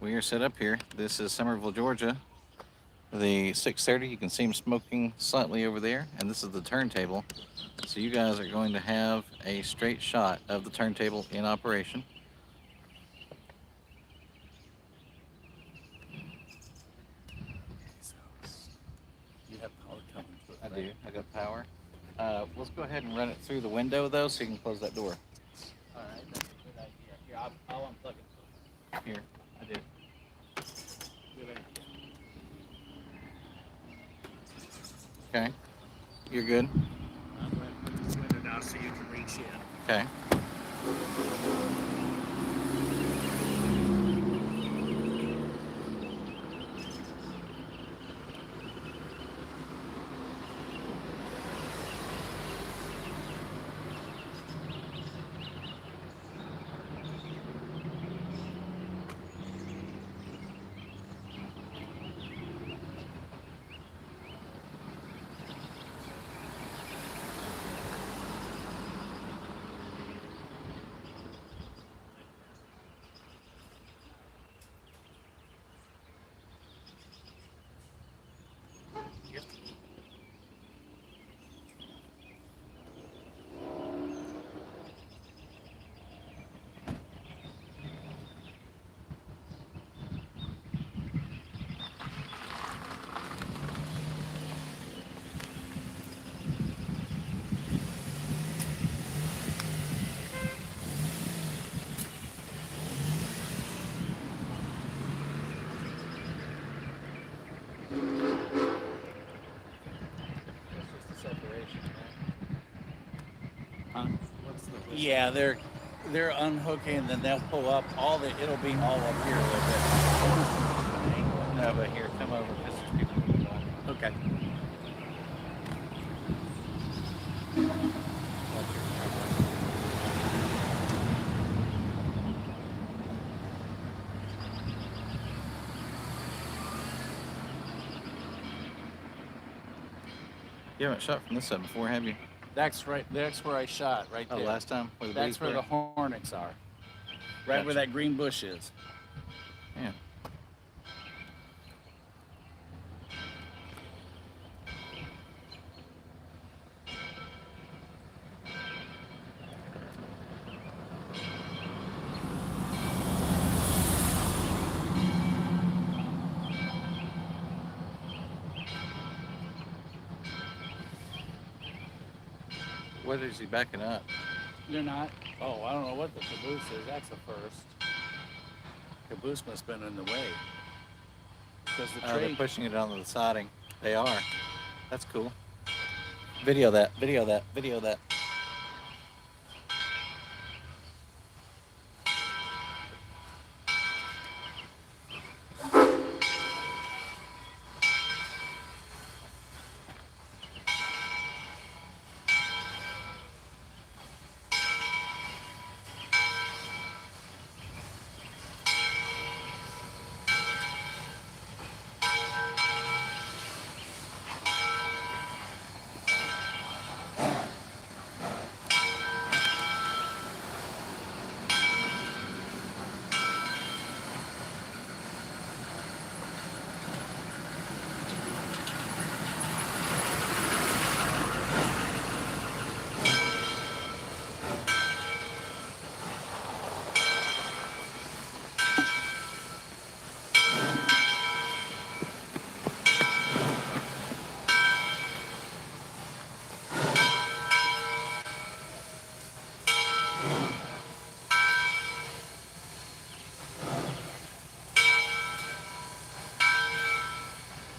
We are set up here. This is Summerville, Georgia. The 6:30. You can see him smoking slightly over there, and this is the turntable. So you guys are going to have a straight shot of the turntable in operation. You have power coming to it. I do. I got power. Let's go ahead and run it through the window though, so you can close that door. All right, that's a good idea. Here, I'll unplug it. Here, I did. Good idea. Okay. You're good. I'm going to put this window down so you can reach in. Okay. That's just the separation, right? Huh? What's the Yeah, they're unhooking, and then they'll pull up. It'll be all up here a little No, but here, come over because there's people moving by. bit. Okay. Watch your camera. You haven't shot from this side before, have you? That's right. That's where I shot, right Oh, there. last time? Where the That's breeze where the were? hornets are. Right Gotcha. where that green bush is. Yeah. What is he backing up? They're not. Oh, I don't know what the caboose is. That's the first. Caboose must have been in the way. Because the They're train. pushing it onto the siding. They are. That's cool. Video that. Video that. Video that.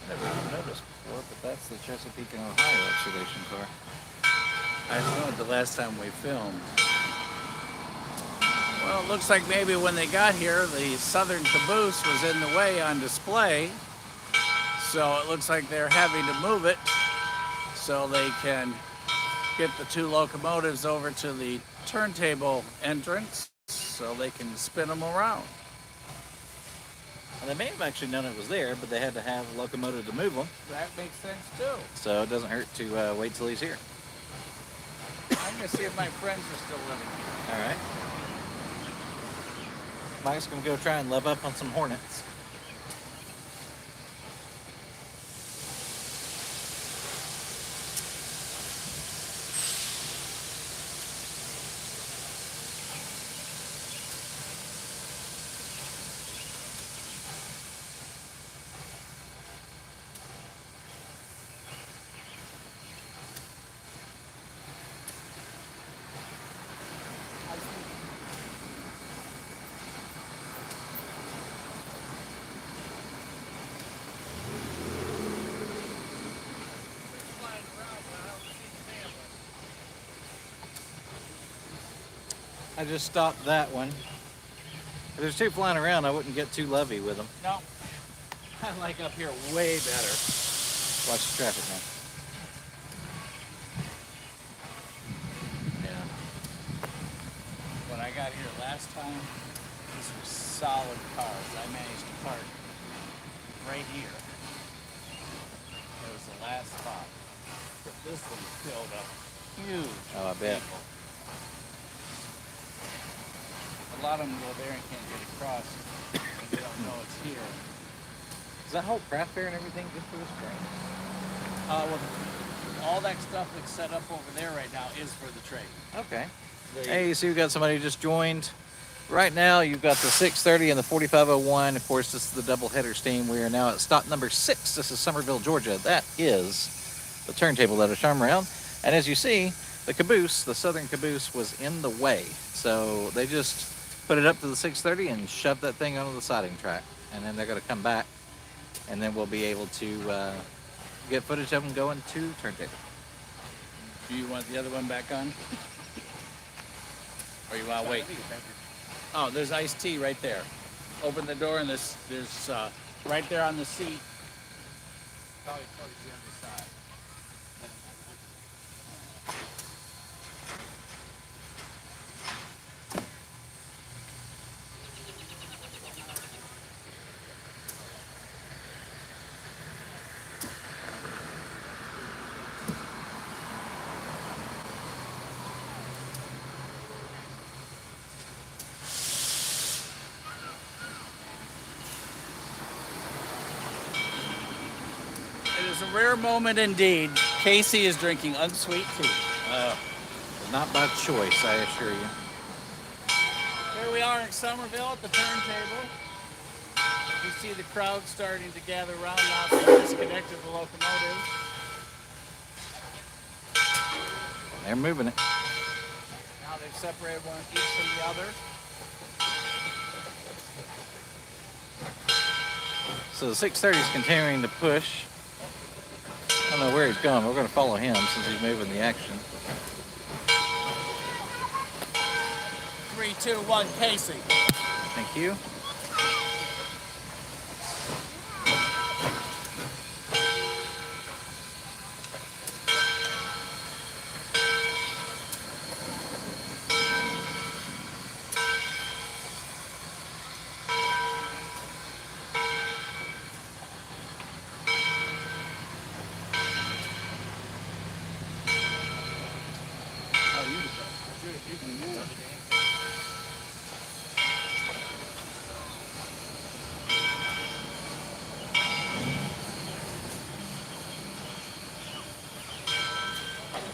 I never even noticed before, but that's the Chesapeake and Ohio extradition car. I know it the last time we filmed. Well, it looks like maybe when they got here, the southern caboose was in the way on display. So it looks like they're having to move it so they can get the two locomotives over to the turntable entrance so they can spin them around. And they may have actually known it was there, but they had to have a locomotive to move them. That makes sense too. So it doesn't hurt to wait till he's here. I'm gonna see if my friends are still living here. All right. Mike's gonna go try and lev up on some hornets. I just stopped that one. If there's two flying around, I wouldn't get too lovey with them. No, I like up here way better. Watch the traffic now. Yeah. When I got here last time, these were solid cars. I managed to park right here. It was the last spot. But this one filled up huge. Oh, I bet. People. A lot of them go there and can't get across because they don't know it's here. Is that whole craft fair and everything just for this train? Well, all that stuff that's set up over there right now is for the train. Okay. Hey, so we've got somebody just joined. Right now, you've got the 6:30 and the 45:01. Of course, this is the double header steam. We are now at stop number 6. This is Summerville, Georgia. That is the turntable that I showed around. And as you see, the caboose, the southern caboose, was in the way. So they just put it up to the 6:30 and shoved that thing onto the siding track. And then they're going to come back, and then we'll be able to get footage of them going to turntable. Do you want the other one back on? Or you want to wait? Oh, there's iced tea right there. Open the door and there's right there on the seat. Probably towards the other side. It is a rare moment indeed. Casey is drinking unsweet tea. Not by choice, I assure you. Here we are in Summerville at the turntable. You see the crowd starting to gather around now, so they disconnected the locomotives. They're moving it. Now they've separated one each from the other. So the 6:30 is continuing to push. I don't know where he's going. We're going to follow him since he's moving the action. 3, 2, 1, Casey. Thank you.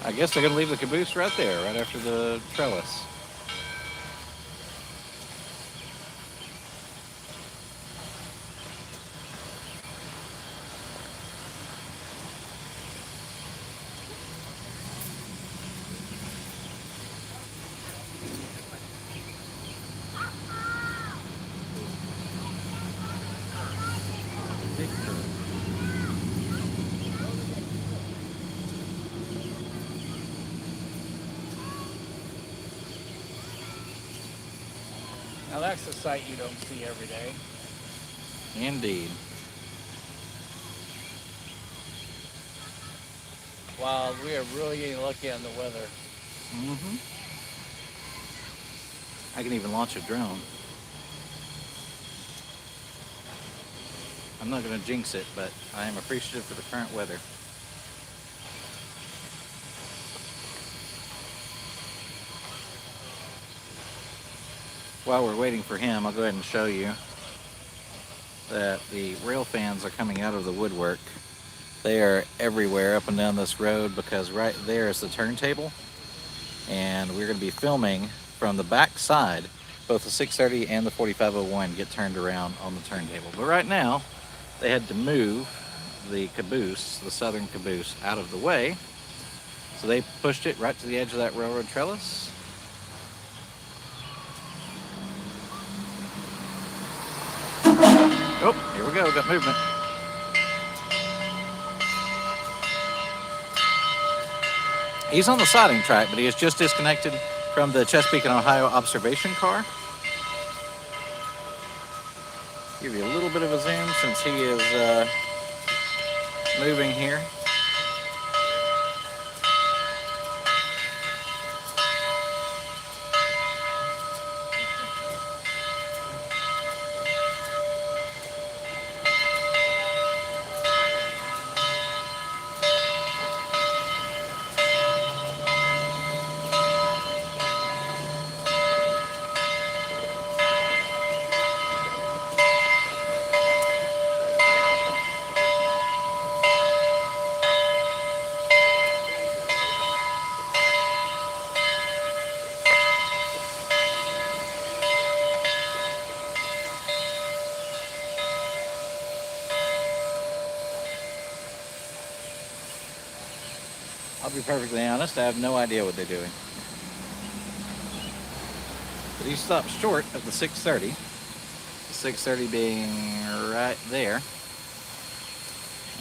I guess they're going to leave the caboose right there, right after the trellis. Now that's a sight you don't see every day. Indeed. Wow, we are really getting lucky on the weather. Mm-hmm. I can even launch a drone. I'm not going to jinx it, but I am appreciative for the current weather. While we're waiting for him, I'll go ahead and show you that the rail fans are coming out of the woodwork. They are everywhere up and down this road because right there is the turntable, and we're going to be filming from the back side. Both the 630 and the 4501 get turned around on the turntable. But right now, they had to move the caboose, the southern caboose, out of the way. So they pushed it right to the edge of that railroad trellis. Oh, here we go, got movement. He's on the siding track, but he is just disconnected from the Chesapeake and Ohio observation car. Give you a little bit of a zoom since he is moving here. I'll be perfectly honest, I have no idea what they're doing. But he stopped short of the 630. The 630 being right there.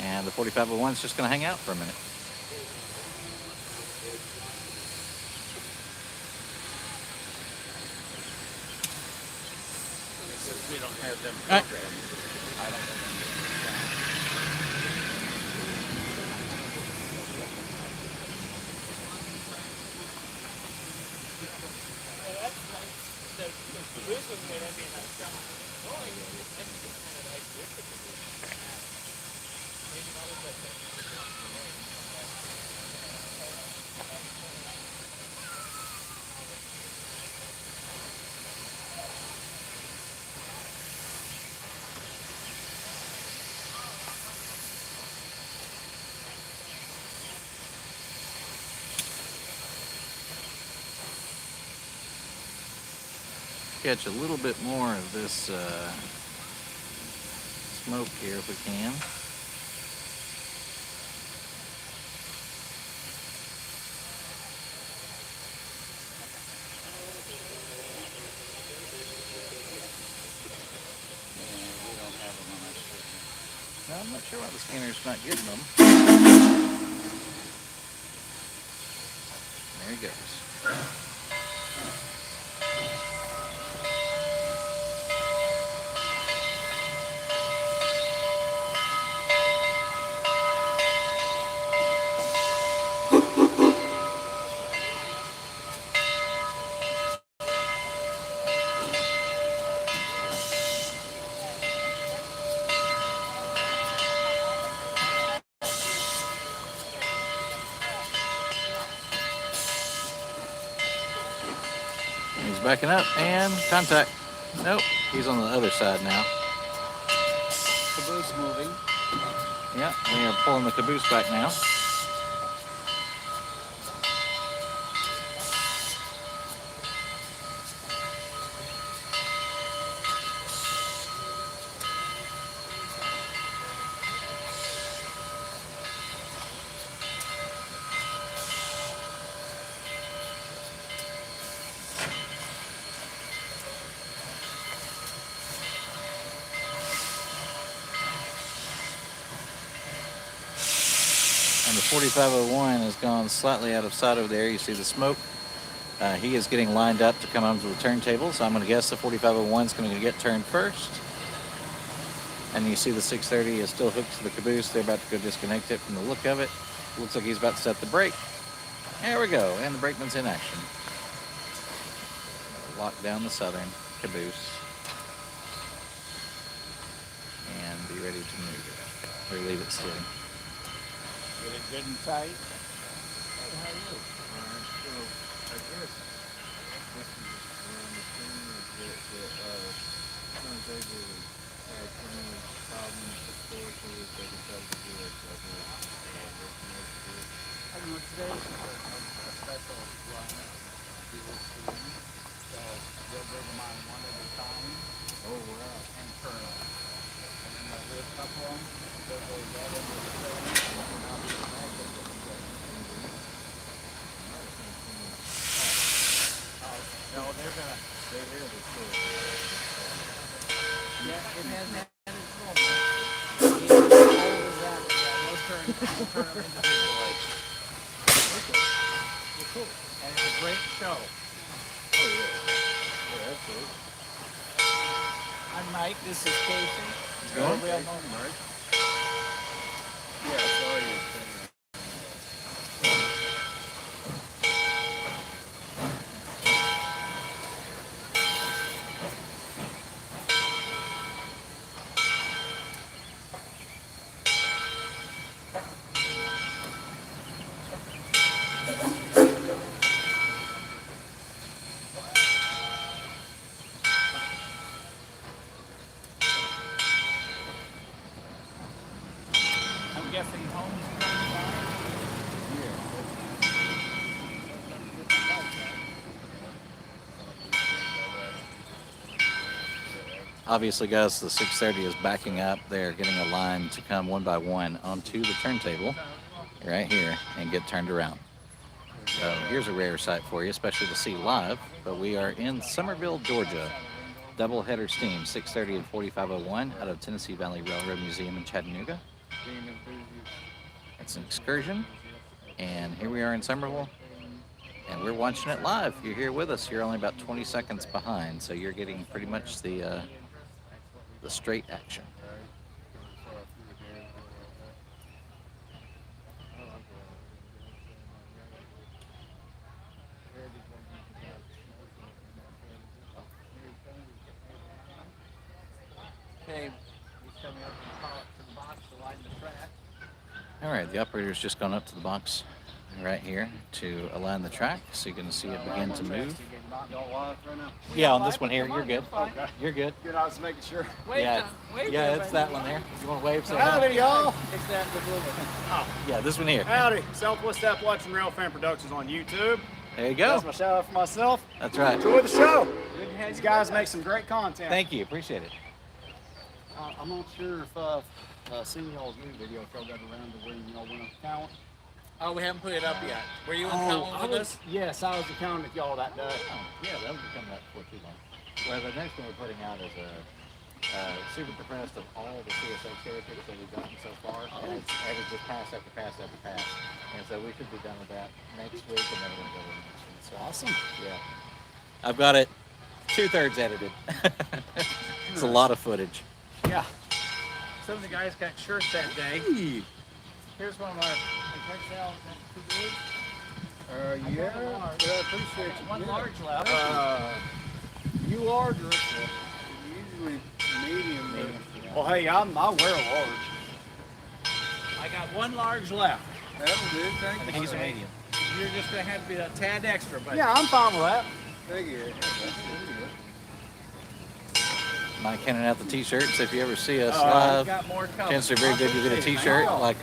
And the 4501 is just going to hang out for a minute. Since we don't have them All right. programmed, I don't know. Catch a little bit more of this smoke here if we can. We don't have them on our screen. No, I'm not sure why the scanner's not getting them. There he goes. He's backing up and contact. Nope, he's on the other side now. Caboose moving. Yeah, we are pulling the caboose back now. And the 4501 has gone slightly out of sight over there. You see the smoke. He is getting lined up to come onto the turntable, so I'm going to guess the 4501 is going to get turned first. And you see the 630 is still hooked to the caboose. They're about to go disconnect it from the look of it. Looks like he's about to set the brake. There we go, and the brakeman's in action. Lock down the southern caboose. And be ready to move it, or leave it steering. Get it good and tight. How are you? So I guess this is where I'm assuming is that Turntable has so many problems historically if they decide to do it. I mean, today's a special run. People see. So they'll bring them on one at a time Oh wow. and turn them. And then they'll do a couple of them. They'll go right into the train and then I'll be back into the train. No, they're gonna. They hear the story. Yeah, it has had its moment. It's as old as that. Yeah, we'll turn them individually. Well, cool. And it's a great show. Oh yeah. Yeah, that's cool. I'm Mike. This is Casey. Going? Real moment. Right? Yeah, I saw you. I'm guessing home's coming down. Obviously, guys, the 630 is backing up. They're getting a line to come one by one onto the turntable right here and get turned around. So here's a rare sight for you, especially to see live. But we are in Summerville, Georgia. Double header steam, 630 and 4501 out of Tennessee Valley Railroad Museum in Chattanooga. It's an excursion. And here we are in Summerville. And we're watching it live. You're here with us. You're only about 20 seconds behind. So you're getting pretty much the straight action. Okay, he's coming up to the box to line the track. All right, the operator's just gone up to the box right here to align the track, so you can see it begin to move. Y'all live right now? Yeah, on this one here, you're good. Okay. You're good. Good, I was making sure. Wait, Yeah, wait. yeah, it's that one there. You want to wave? Say Howdy, y'all. It's that the blue one. Yeah, this one here. Howdy. Southwest Appalachian Rail Fan Productions on YouTube. There you That's go. my shout out for myself. That's right. Enjoy the show. Good to have These you guys back. make some great content. Thank you. Appreciate it. I'm not sure if I've seen y'all's new video, if y'all got around to where y'all went up to count. Oh, we haven't put it up yet. Were you in Calvin with us? Yes, I was accounting with y'all that day. Oh, yeah, that'll be coming up before too long. Well, the next one we're putting out is a super compressed of all the CSO characters that we've gotten so far. And it's just pass after pass after pass. And so we should be done with that next week, and then we're going to go to the next one. So Awesome. yeah. I've got it 2/3 edited. It's a lot of footage. Yeah. Some of the guys got shirts that day. Hey. Here's one of our Excel caboose. Yeah, I appreciate you. One Yeah. large left. You larger. Usually medium. Well, hey, I wear a large. I got one large left. That'll do. Thank I think he's a medium. You're just gonna have to be a tad extra, but Yeah, I'm fine with that. Thank you. Mike handing out the t-shirts. If you ever see us I've live, got more coming. chances are very good you get a t-shirt like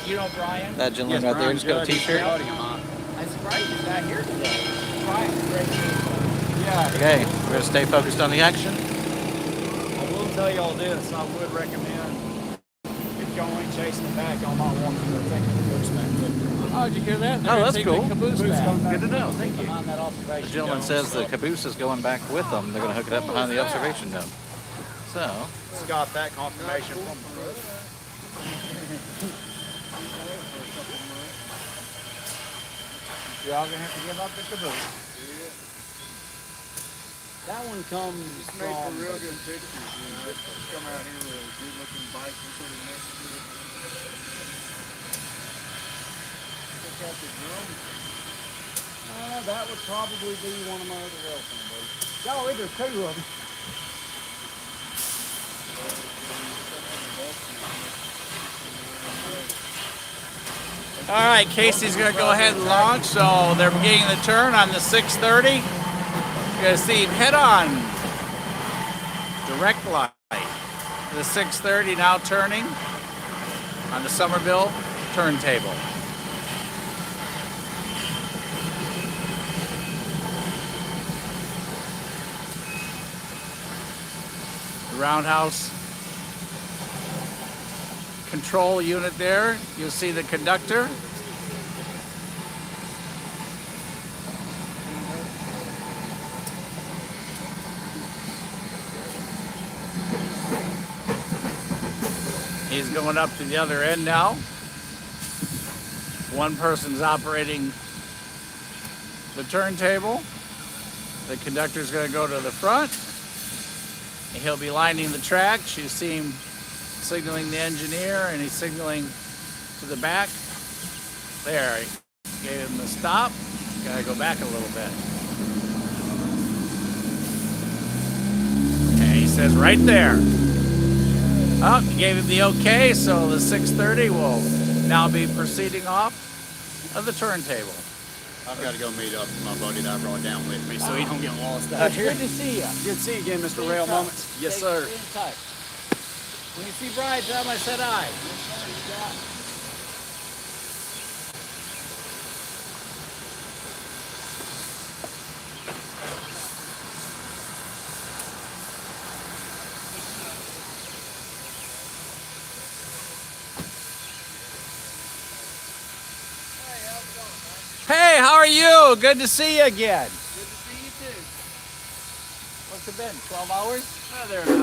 You know Brian? that gentleman right there just got a t-shirt. I'm surprised he's not here today. Brian, great news. Yeah. Okay, we're gonna stay focused on the action. I will tell y'all this. I would recommend if y'all ain't chasing it back, y'all might want to take the caboose back with you. Oh, did you hear that? Oh, that's cool. Caboose Caboose back. coming back. Good to know. Thank you. Behind that observation The gentleman dome, says the so caboose is going back with them. They're gonna hook it up behind the observation dome. So, it's got that confirmation from You're all gonna have to give up the caboose. that one comes Made for from real good pictures, you know. Come out here with a good looking bike and put it next to it. Check out the drum. that would probably be one of my other rail fan boats. Golly, there's two of them. All right, Casey's gonna go ahead and launch. So they're beginning the turn on the 630. You're gonna see him head on. direct line. The 630 now turning on the Summerville turntable. The roundhouse control unit there. You'll see the conductor. He's going up to the other end now. One person's operating the turntable. The conductor's going to go to the front. And he'll be lining the tracks. You see him signaling the engineer, and he's signaling to the back. There, he gave him the stop. Gotta go back a little bit. And he says right there. Oh, he gave him the okay, so the 630 will now be proceeding off of the turntable. I've got to go meet up with my buddy that I brought down with me so he don't get lost out here. Good to see you. Good to see you again, Mr. Rail Moments. Yes, sir. Stay in touch. When you see Brian, tell him I said aye. Hey, how are you? Good to see you again. Good to see you too. What's it been? 12 hours? Oh, there it is.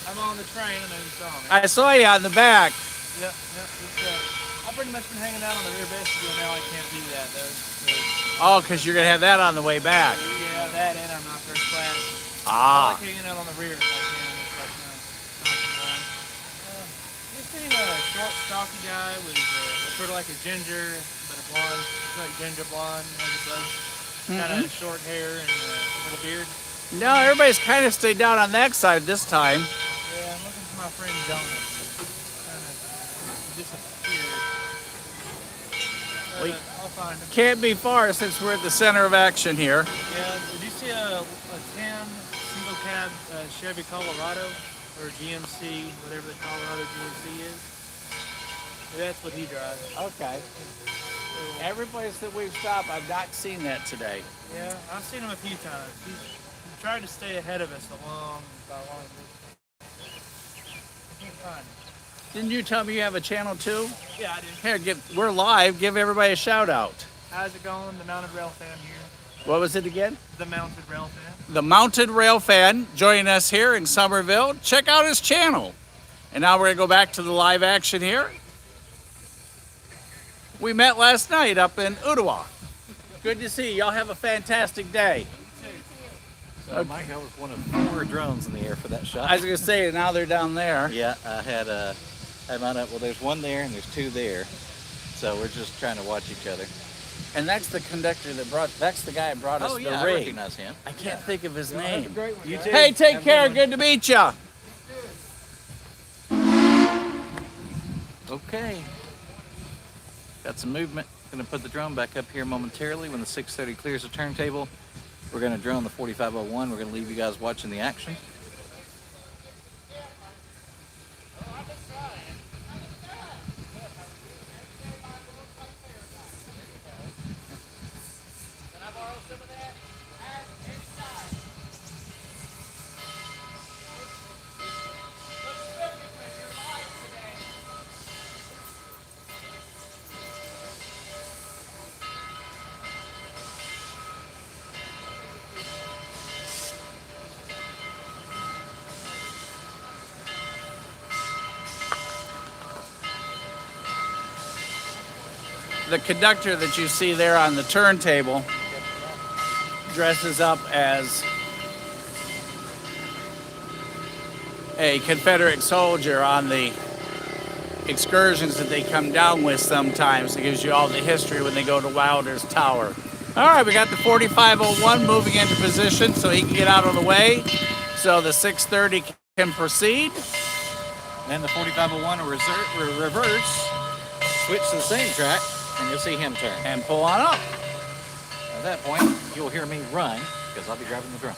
I'm on the train. I know you saw me. I saw you on the back. Yep. I've pretty much been hanging out on the rear vestibule now. I can't do that though. Oh, because you're going to have that on the way back. Yeah, that and I'm not first class. I Ah. like hanging out on the rear if I can. It's like, knocking around. Just being a short, stocky guy with sort of like a ginger, but a blonde, like ginger blonde, like it does. Kind of short hair and a little beard. No, everybody's kind of stayed down on that side this time. Yeah, I'm looking for my friend Jonas. Kind of disappeared. Wait. I'll find him. Can't be far since we're at the center of action here. Yeah, did you see a tan single cab Chevy Colorado or GMC, whatever the Colorado GMC is? That's what he drives. Okay. Every place that we've stopped, I've not seen that today. Yeah, I've seen him a few times. He tried to stay ahead of us by a long distance. Can't find him. Didn't you tell me you have a channel too? Yeah, I do. Here, we're live. Give everybody a shout out. How's it going? The Mounted Rail Fan here. What was it again? The Mounted Rail Fan. The Mounted Rail Fan joining us here in Summerville. Check out his channel. And now we're going to go back to the live action here. We met last night up in Ottawa. Good to see you. Y'all have a fantastic day. So Mike, I was one of 4 drones in the air for that shot. I was going to say, now they're down there. Yeah, I had mine up. Well, there's 1 there and there's 2 there. So we're just trying to watch each other. And that's the conductor that's the guy that brought us Oh yeah, the I ring. recognize him. I can't think of his name. Great one, guys. Hey, take care. Good to meet you. Okay. Got some movement. Going to put the drone back up here momentarily when the 630 clears the turntable. We're going to drone the 4501. We're going to leave you guys watching the action. The conductor that you see there on the turntable dresses up as a Confederate soldier on the excursions that they come down with sometimes. It gives you all the history when they go to Wilder's Tower. All right, we got the 4501 moving into position so he can get out of the way so the 630 can proceed. Then the 4501 will reverse, switch to the same track, and you'll see him turn. And pull on up. At that point, you'll hear me run because I'll be driving the drum.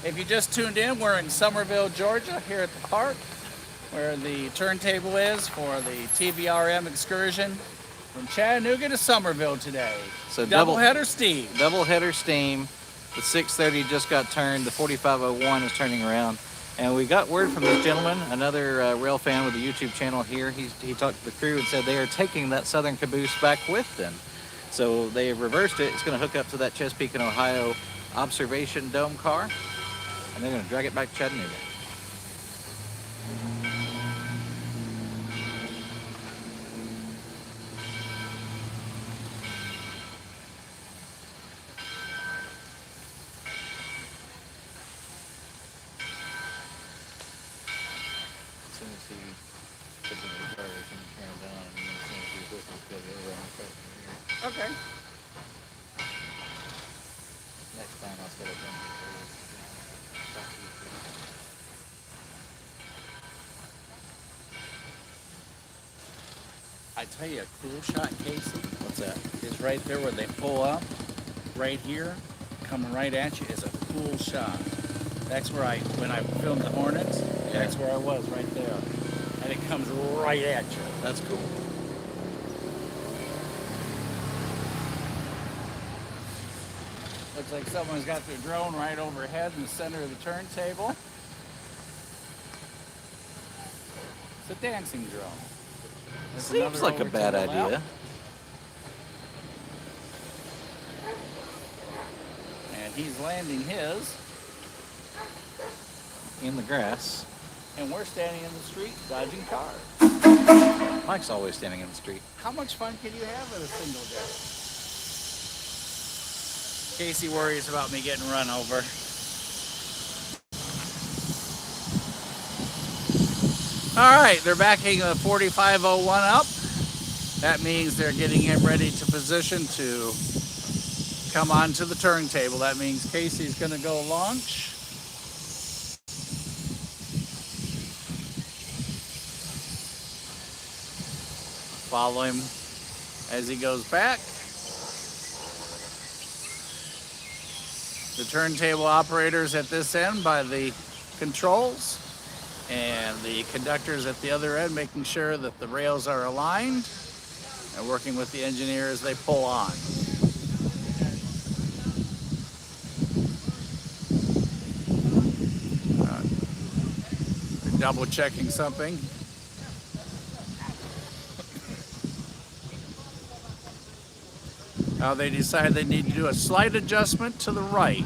If you just tuned in, we're in Summerville, Georgia, here at the park, where the turntable is for the TVRM excursion from Chattanooga to Summerville today. So Doubleheader Steve. Doubleheader steam. The 630 just got turned. The 4501 is turning around. And we got word from this gentleman, another rail fan with a YouTube channel here. He talked to the crew and said they are taking that Southern caboose back with them. So they have reversed it. It's going to hook up to that Chesapeake and Ohio observation dome car. And they're going to drag it back to Chattanooga. As soon as he puts it in the car, we can turn it on, and then as soon as he whistles, go the other way and start from here. Okay. Next time I'll set it down here. I tell you, a cool shot, Casey, What's that? is right there where they pull up. Right here, coming right at you is a cool shot. That's where when I filmed the Hornets, that's where I was, right there. And it comes right at you. That's cool. Looks like someone's got their drone right overhead in the center of the turntable. It's a dancing drone. There's Seems another like a over to bad the idea. left. And he's landing his, In the grass. and we're standing in the street dodging cars. Mike's always standing in the street. How much fun can you have in a single day? Casey worries about me getting run over. All right, they're backing the 4501 up. That means they're getting him ready to position to come onto the turntable. That means Casey's gonna go launch. Follow him as he goes back. The turntable operators at this end by the controls, and the conductors at the other end making sure that the rails are aligned and working with the engineer as they pull on. They're double checking something. Now they decide they need to do a slight adjustment to the right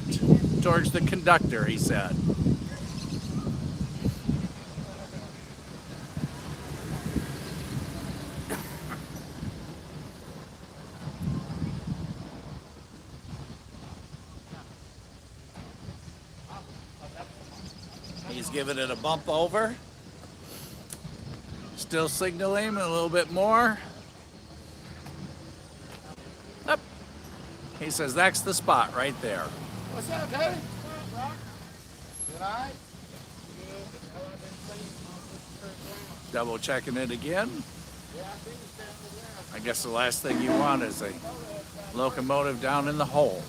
towards the conductor, he said. He's giving it a bump over. Still signaling a little bit more. Up. He says that's the spot right there. What's up, Dave? Good night. Double checking it again. I guess the last thing you want is a locomotive down in the hole.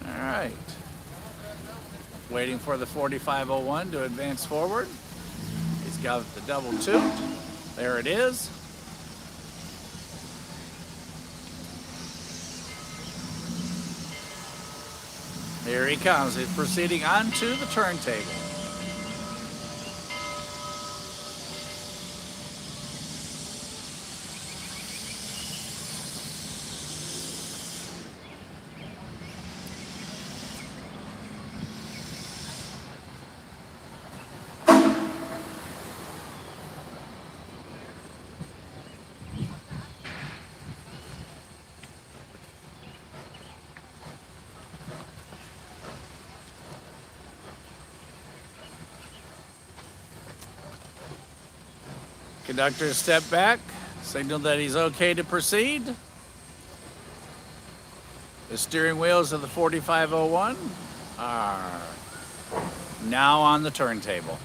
All right. Waiting for the 4501 to advance forward. He's got the double toot. There it is. Here he comes. He's proceeding onto the turntable. Conductor stepped back, signaled that he's okay to proceed. The steering wheels of the 4501 are now on the turntable.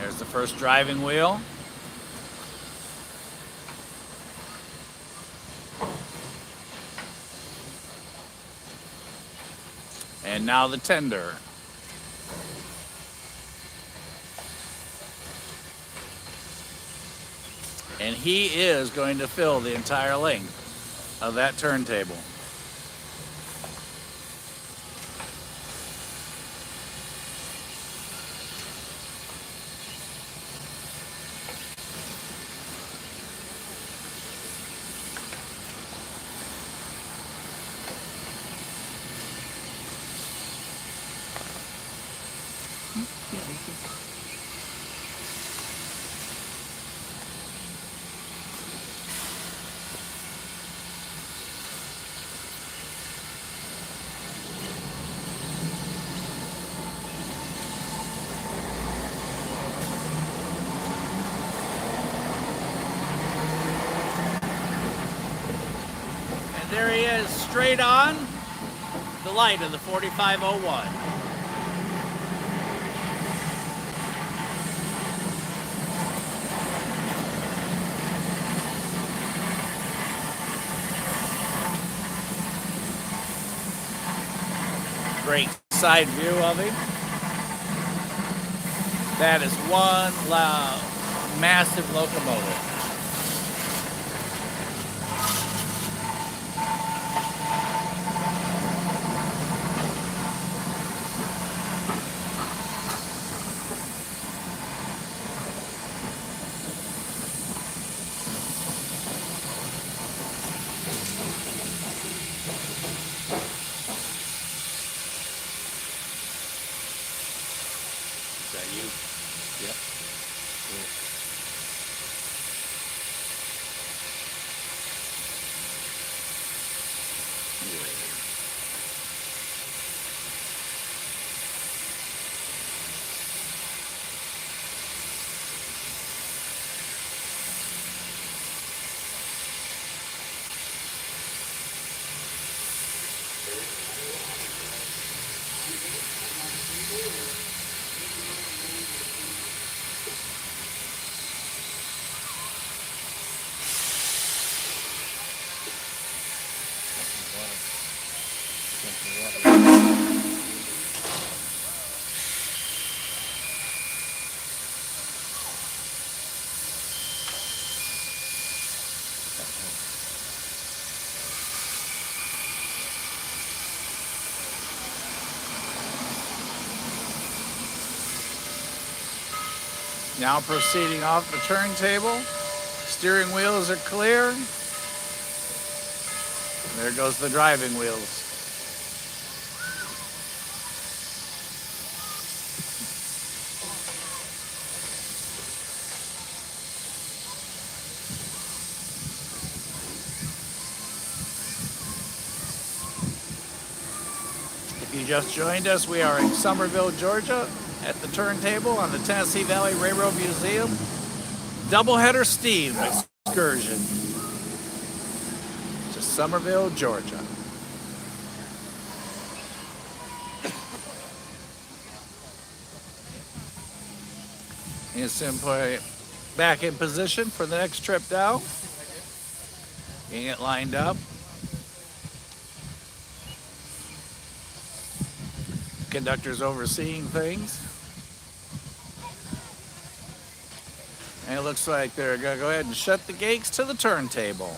There's the first driving wheel. And now the tender. And he is going to fill the entire length of that turntable. And there he is, straight on the light of the 4501. Great side view of him. That is one loud, massive locomotive. Is that you? Yep. Now proceeding off the turntable. Steering wheels are clear. There goes the driving wheels. If you just joined us, we are in Summerville, Georgia, at the Turntable on the Tennessee Valley Railroad Museum doubleheader steam excursion to Summerville, Georgia. Instant put back in position for the next trip down. Getting it lined up. Conductor's overseeing things. And it looks like they're gonna go ahead and shut the gates to the turntable.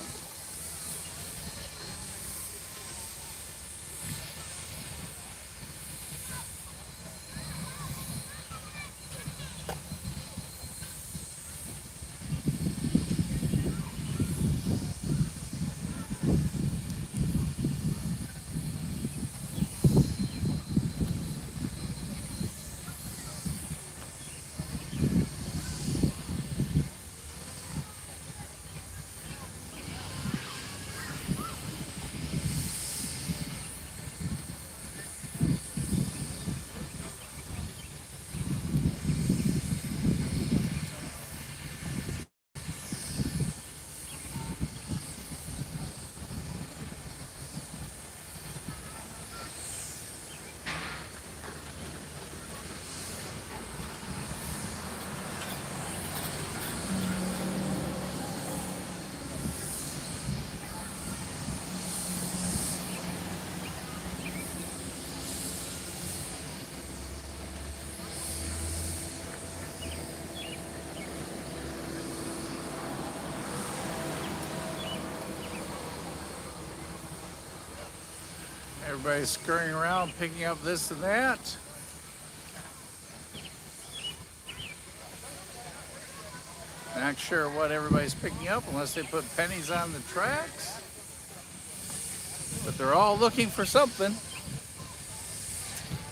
Everybody's scurrying around picking up this and that. Not sure what everybody's picking up unless they put pennies on the tracks. But they're all looking for something.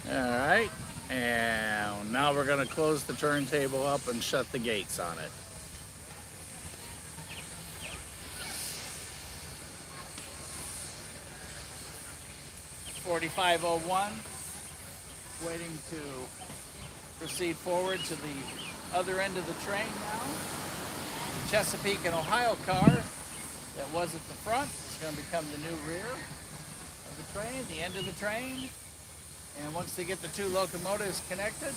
All right, and now we're gonna close the turntable up and shut the gates on it. .4501, waiting to proceed forward to the other end of the train now. The Chesapeake and Ohio car that was at the front is going to become the new rear of the train, the end of the train. And once they get the two locomotives connected,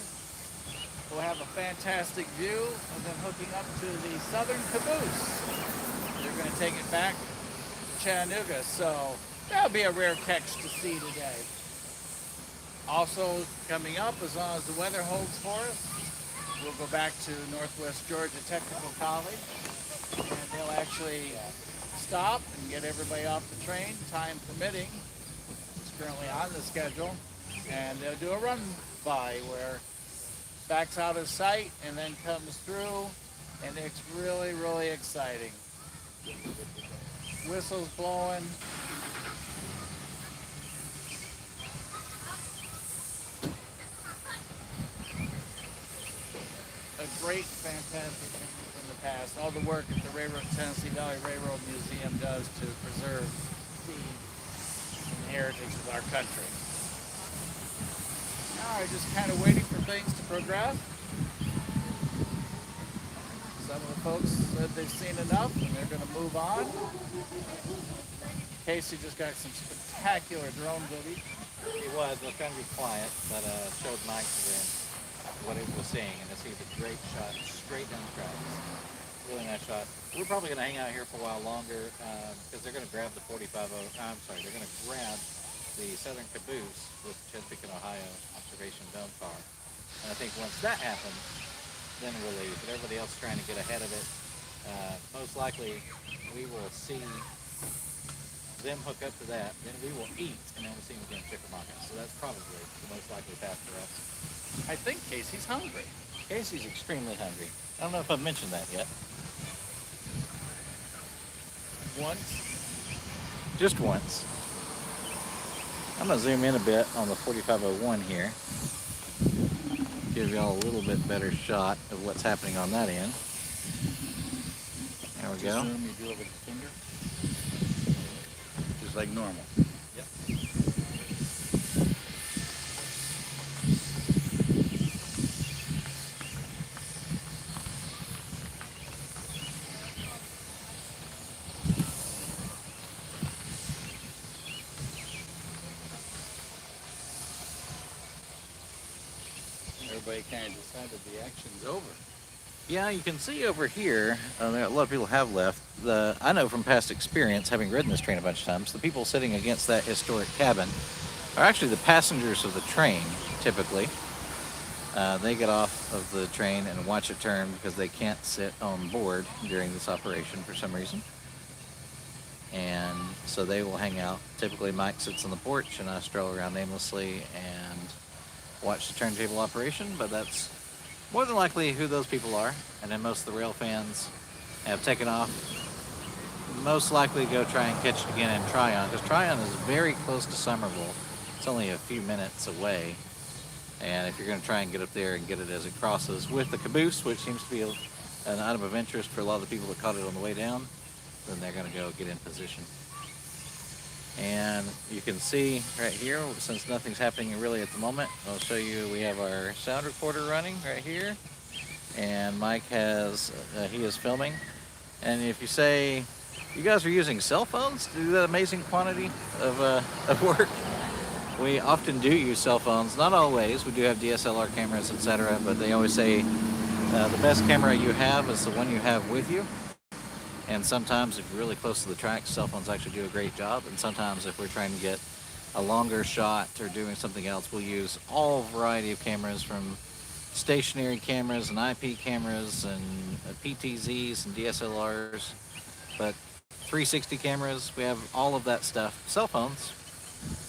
we'll have a fantastic view of them hooking up to the southern caboose. They're going to take it back to Chattanooga, so that'll be a rare catch to see today. Also coming up, as long as the weather holds for us, we'll go back to Northwest Georgia Technical College, and they'll actually stop and get everybody off the train, time permitting. It's currently on the schedule, and they'll do a run by where backs out of sight and then comes through, and it's really, really exciting. Whistles blowing. A great, fantastic thing from the past. All the work that the Tennessee Valley Railroad Museum does to preserve the heritage of our country. Now we're just kind of waiting for things to progress. Some of the folks said they've seen enough and they're going to move on. Casey just got some spectacular drone footage. It was trying to be quiet, but showed Mike what it was seeing, and it's a great shot straight down the tracks. Really nice shot. We're probably going to hang out here for a while longer because they're going to grab the they're going to grab the southern caboose with Chesapeake and Ohio observation dome car. And I think once that happens, then we'll leave. But everybody else is trying to get ahead of it. Most likely, we will see them hook up to that, then we will eat, and then we'll see them again in Chickamauga. So that's probably the most likely path for us. I think Casey's hungry. Casey's extremely hungry. I don't know if I've mentioned that yet. Once. Just once. I'm going to zoom in a bit on the 4501 here. Give y'all a little bit better shot of what's happening on that end. There we go. Zoom, you do it with the finger. Just like normal. Yep. Everybody kind of decided the action's over. Yeah, you can see over here, a lot of people have left. I know from past experience, having ridden this train a bunch of times, the people sitting against that historic cabin are actually the passengers of the train, typically. They get off of the train and watch it turn because they can't sit on board during this operation for some reason. And so they will hang out. Typically Mike sits on the porch and I stroll around aimlessly and watch the turntable operation, but that's more than likely who those people are. And then most of the rail fans have taken off. Most likely go try and catch it again in Tryon, because Tryon is very close to Summerville. It's only a few minutes away. And if you're going to try and get up there and get it as it crosses with the caboose, which seems to be an item of interest for a lot of the people that caught it on the way down, then they're going to go get in position. And you can see right here, since nothing's happening really at the moment, I'll show you, we have our sound recorder running right here. And Mike has, he is filming. And if you say, you guys are using cell phones to do that amazing quantity of work, we often do use cell phones, not always. We do have DSLR cameras, etc. But they always say the best camera you have is the one you have with you. And sometimes if you're really close to the tracks, cell phones actually do a great job. And sometimes if we're trying to get a longer shot or doing something else, we'll use all variety of cameras, from stationary cameras and IP cameras and PTZs and DSLRs. But 360 cameras, we have all of that stuff. Cell phones,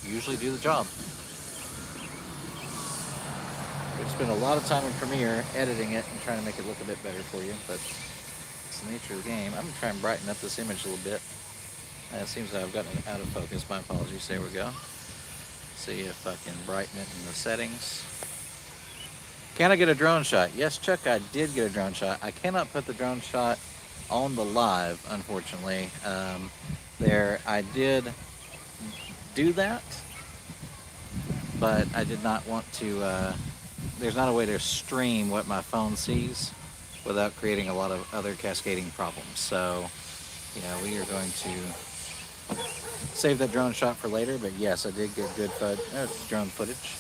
usually do the job. We spend a lot of time in Premiere editing it and trying to make it look a bit better for you, but it's the nature of the game. I'm going to try and brighten up this image a little bit. It seems like I've gotten it out of focus. My apologies. There we go. See if I can brighten it in the settings. Can I get a drone shot? Yes, Chuck, I did get a drone shot. I cannot put the drone shot on the live, unfortunately. I did do that, but I did not want to, there's not a way to stream what my phone sees without creating a lot of other cascading problems. So, we are going to save that drone shot for later, but yes, I did get good drone footage.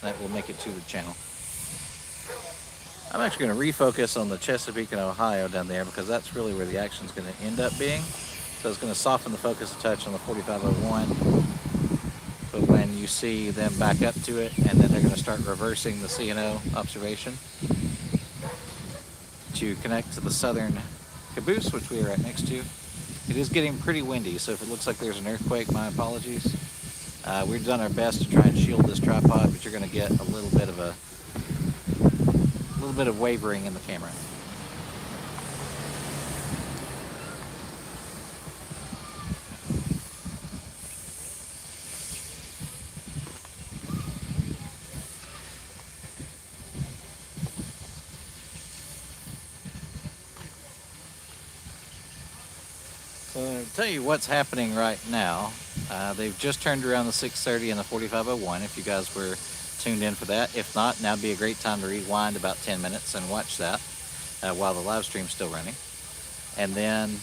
That will make it to the channel. I'm actually going to refocus on the Chesapeake and Ohio down there because that's really where the action is going to end up being. So it's going to soften the focus a touch on the 4501. But when you see them back up to it, and then they're going to start reversing the C&O observation to connect to the southern caboose, which we are right next to. It is getting pretty windy, so if it looks like there's an earthquake, my apologies. We've done our best to try and shield this tripod, but you're going to get a little bit of wavering in the camera. So I'll tell you what's happening right now. They've just turned around the 630 and the 4501, if you guys were tuned in for that. If not, now'd be a great time to rewind about 10 minutes and watch that while the live stream's still running. And then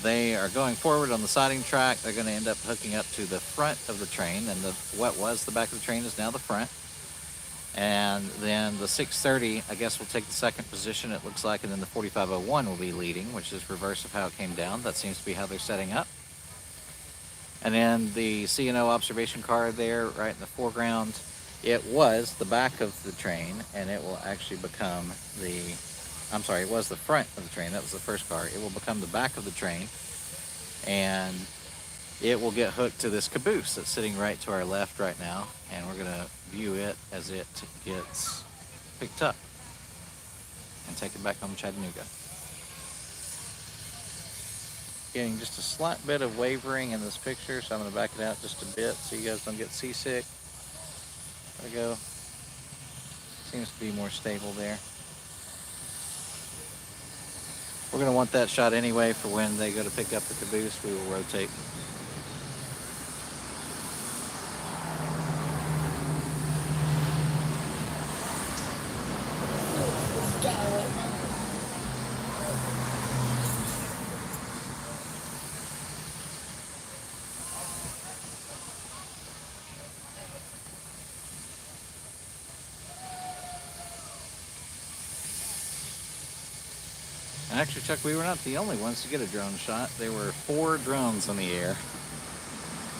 they are going forward on the siding track. They're going to end up hooking up to the front of the train, and what was the back of the train is now the front. And then the 630, I guess, will take the second position, it looks like, and then the 4501 will be leading, which is reverse of how it came down. That seems to be how they're setting up. And then the C&O observation car there, right in the foreground, it was the back of the train, and it will actually become it was the front of the train. That was the first car. It will become the back of the train, and it will get hooked to this caboose that's sitting right to our left right now, and we're going to view it as it gets picked up and take it back home to Chattanooga. Getting just a slight bit of wavering in this picture, so I'm going to back it out just a bit so you guys don't get seasick. There we go. Seems to be more stable there. We're going to want that shot anyway for when they go to pick up the caboose. We will rotate. Actually, Chuck, we were not the only ones to get a drone shot. There were 4 drones in the air,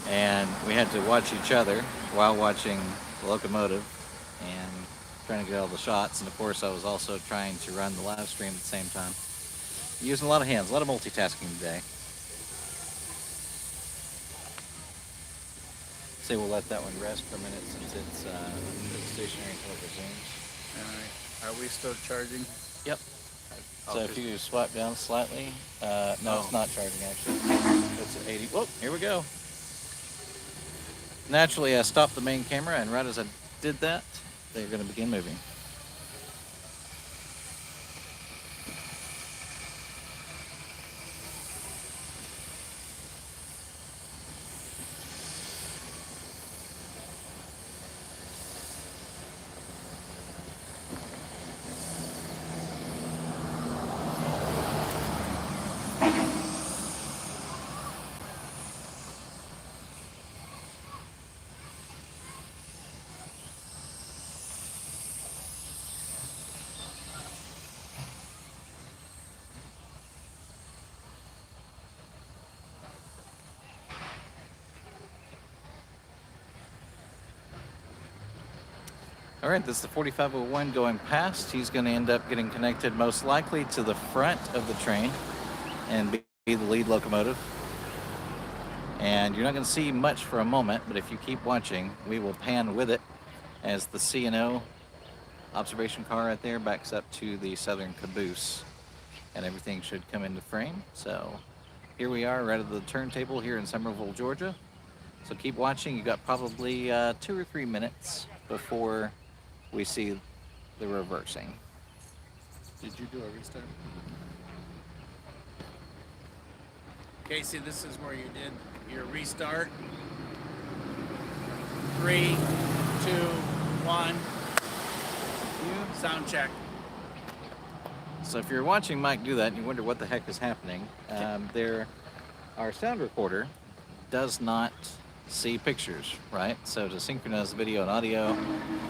and we had to watch each other while watching the locomotive and trying to get all the shots. And of course, I was also trying to run the live stream at the same time. Using a lot of hands, a lot of multitasking today. Say we'll let that one rest for a minute since it's stationary until it resumes. All right. Are we still charging? Yep. So if you swipe down slightly, no, it's not charging actually. It's at 80. Whoa, here we go. Naturally, I stopped the main camera, and right as I did that, they're going to begin moving. All right, this is the 4501 going past. He's going to end up getting connected most likely to the front of the train and be the lead locomotive. And you're not going to see much for a moment, but if you keep watching, we will pan with it as the C&O observation car right there backs up to the southern caboose, and everything should come into frame. So here we are right at the turntable here in Summerville, Georgia. So keep watching. You got probably 2 or 3 minutes before we see the reversing. Did you do a restart? Casey, this is where you did your restart. 3, 2, 1. Sound check. So if you're watching Mike do that and you wonder what the heck is happening, our sound recorder does not see pictures, right? So to synchronize video and audio,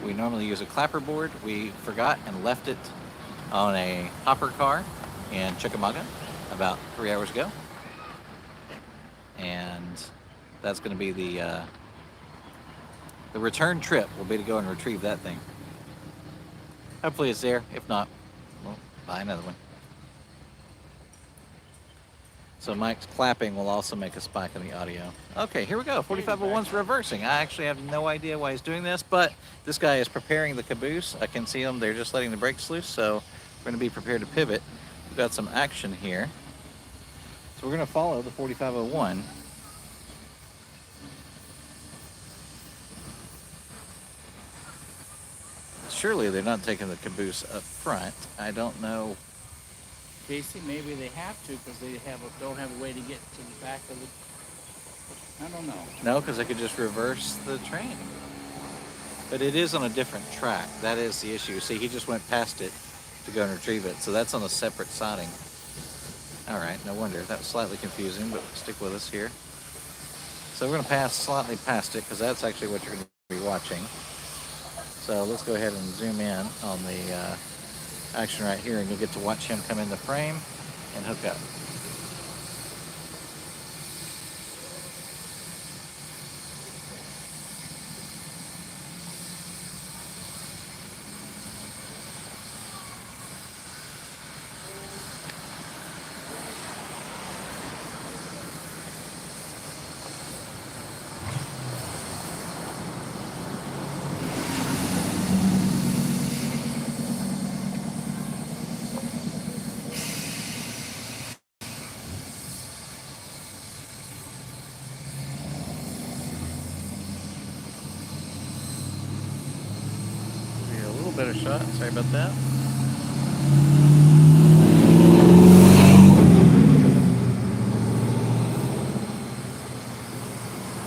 we normally use a clapperboard. We forgot and left it on a hopper car in Chickamauga about 3 hours ago. And that's going to be the return trip will be to go and retrieve that thing. Hopefully it's there. If not, we'll buy another one. So Mike's clapping will also make a spike in the audio. Okay, here we go. 4501's reversing. I actually have no idea why he's doing this, but this guy is preparing the caboose. I can see them. They're just letting the brakes loose, so we're going to be prepared to pivot. We've got some action here. So we're going to follow the 4501. Surely they're not taking the caboose up front. I don't know. Casey, maybe they have to because they don't have a way to get to the back of the. I don't know. No, because they could just reverse the train. But it is on a different track. That is the issue. See, he just went past it to go and retrieve it. So that's on a separate siding. All right, no wonder. That was slightly confusing, but stick with us here. So we're going to pass slightly past it because that's actually what you're going to be watching. So let's go ahead and zoom in on the action right here, and you'll get to watch him come into frame and hook up. Better shot. Sorry about that.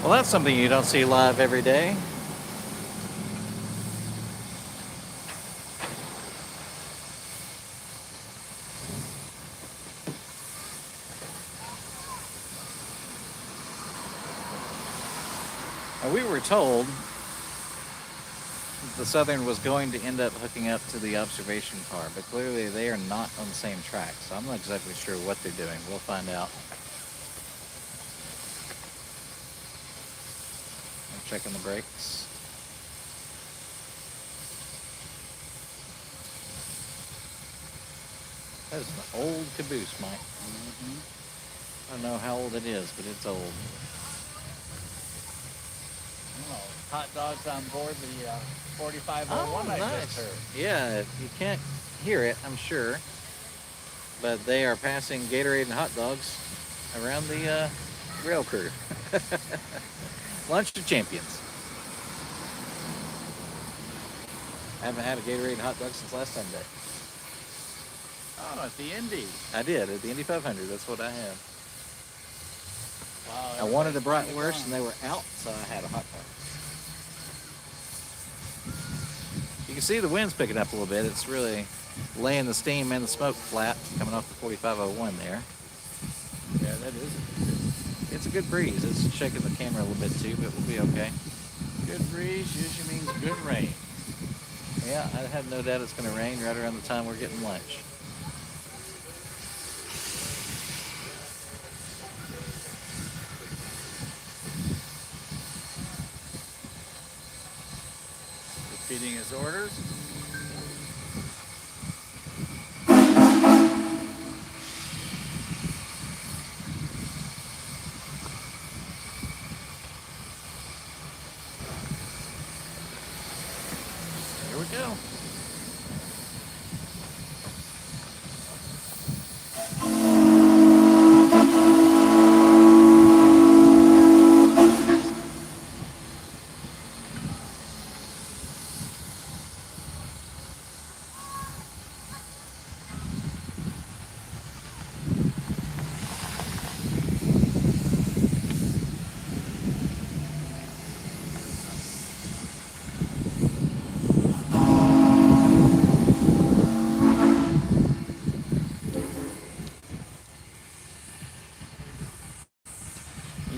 Well, that's something you don't see live every day. Now, we were told the Southern was going to end up hooking up to the observation car, but clearly they are not on the same track, so I'm not exactly sure what they're doing. We'll find out. I'm checking the brakes. That is an old caboose, Mike. I don't know how old it is, but it's old. Oh, hot dogs on board the 4501 I just heard. Yeah, you can't hear it, I'm sure, but they are passing Gatorade and hot dogs around the rail crew. Lunch of champions. I haven't had a Gatorade and hot dog since last Sunday. Oh, at the Indy. I did, at the Indy 500, that's what I had. Wow. I wanted a bratwurst and they were out, so I had a hot dog. You can see the wind's picking up a little bit. It's really laying the steam and the smoke flat coming off the 4501 there. Yeah, that is. It's a good breeze. It's shaking the camera a little bit too, but we'll be okay. Good breeze usually means good rain. Yeah, I have no doubt it's going to rain right around the time we're getting lunch. Repeating his orders.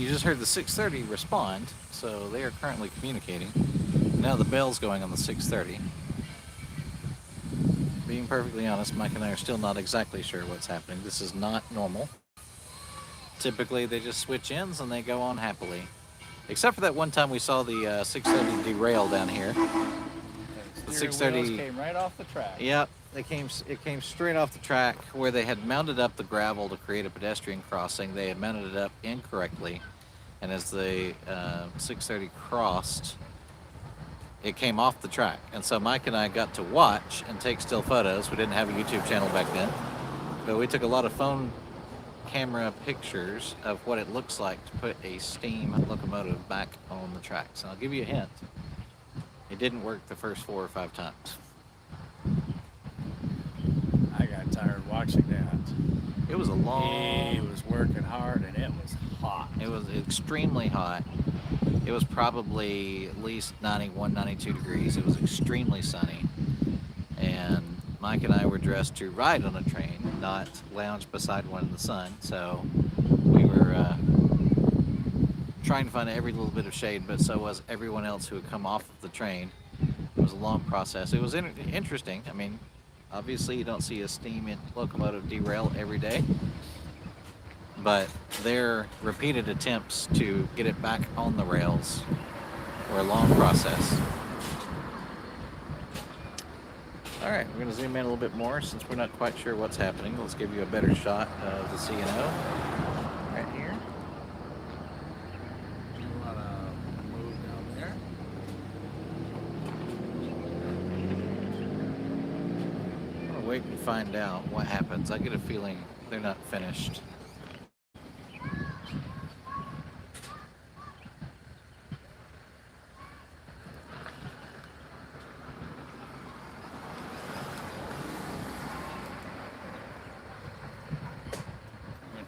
just heard the 630 respond, so they are currently communicating. Now the bell's going on the 630. Being perfectly honest, Mike and I are still not exactly sure what's happening. This is not normal. Typically, they just switch ends and they go on happily. Except for that one time we saw the 630 derail down here. The 630 came right off the track. Yep, it came straight off the track where they had mounted up the gravel to create a pedestrian crossing. They had mounted it up incorrectly, and as the 630 crossed, it came off the track. And so Mike and I got to watch and take still photos. We didn't have a YouTube channel back then, but we took a lot of phone camera pictures of what it looks like to put a steam locomotive back on the tracks. And I'll give you a hint. It didn't work the first 4 or 5 times. I got tired watching that. It was a long... He was working hard and it was hot. It was extremely hot. It was probably at least 91, 92 degrees. It was extremely sunny. And Mike and I were dressed to ride on a train, not lounge beside one in the sun. So we were trying to find every little bit of shade, but so was everyone else who had come off of the train. It was a long process. It was interesting. I mean, obviously you don't see a steam locomotive derail every day, but their repeated attempts to get it back on the rails were a long process. All right, we're going to zoom in a little bit more since we're not quite sure what's happening. Let's give you a better shot of the C&O right here. You want to move down there? I'm going to wait and find out what happens. I get a feeling they're not finished.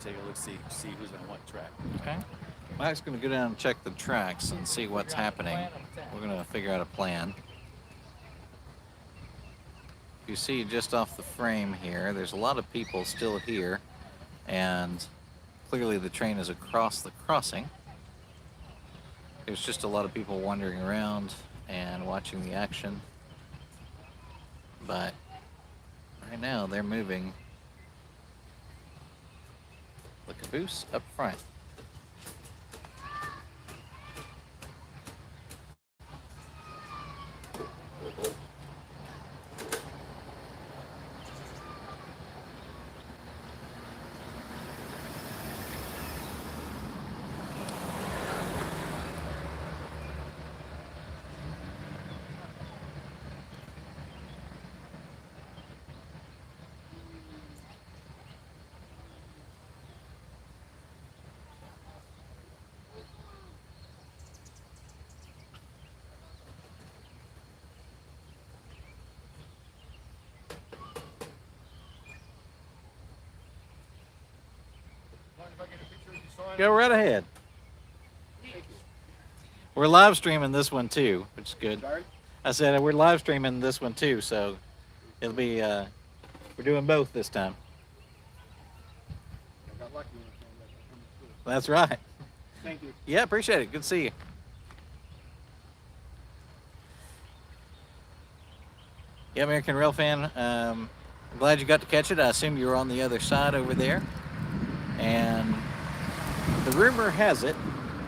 Take a look, see who's on what track. Okay. Mike's going to go down and check the tracks and see what's happening. We're going to figure out a plan. You see just off the frame here, there's a lot of people still here, and clearly the train is across the crossing. There's just a lot of people wandering around and watching the action. But right now they're moving the caboose up front. Go right ahead. We're live streaming this one too, which is good. Sorry? I said we're live streaming this one too, so it'll be we're doing both this time. I got lucky when I found that. That's right. Thank you. Yeah, appreciate it. Good to see you. Yeah, American Rail fan. I'm glad you got to catch it. I assume you were on the other side over there. And the rumor has it,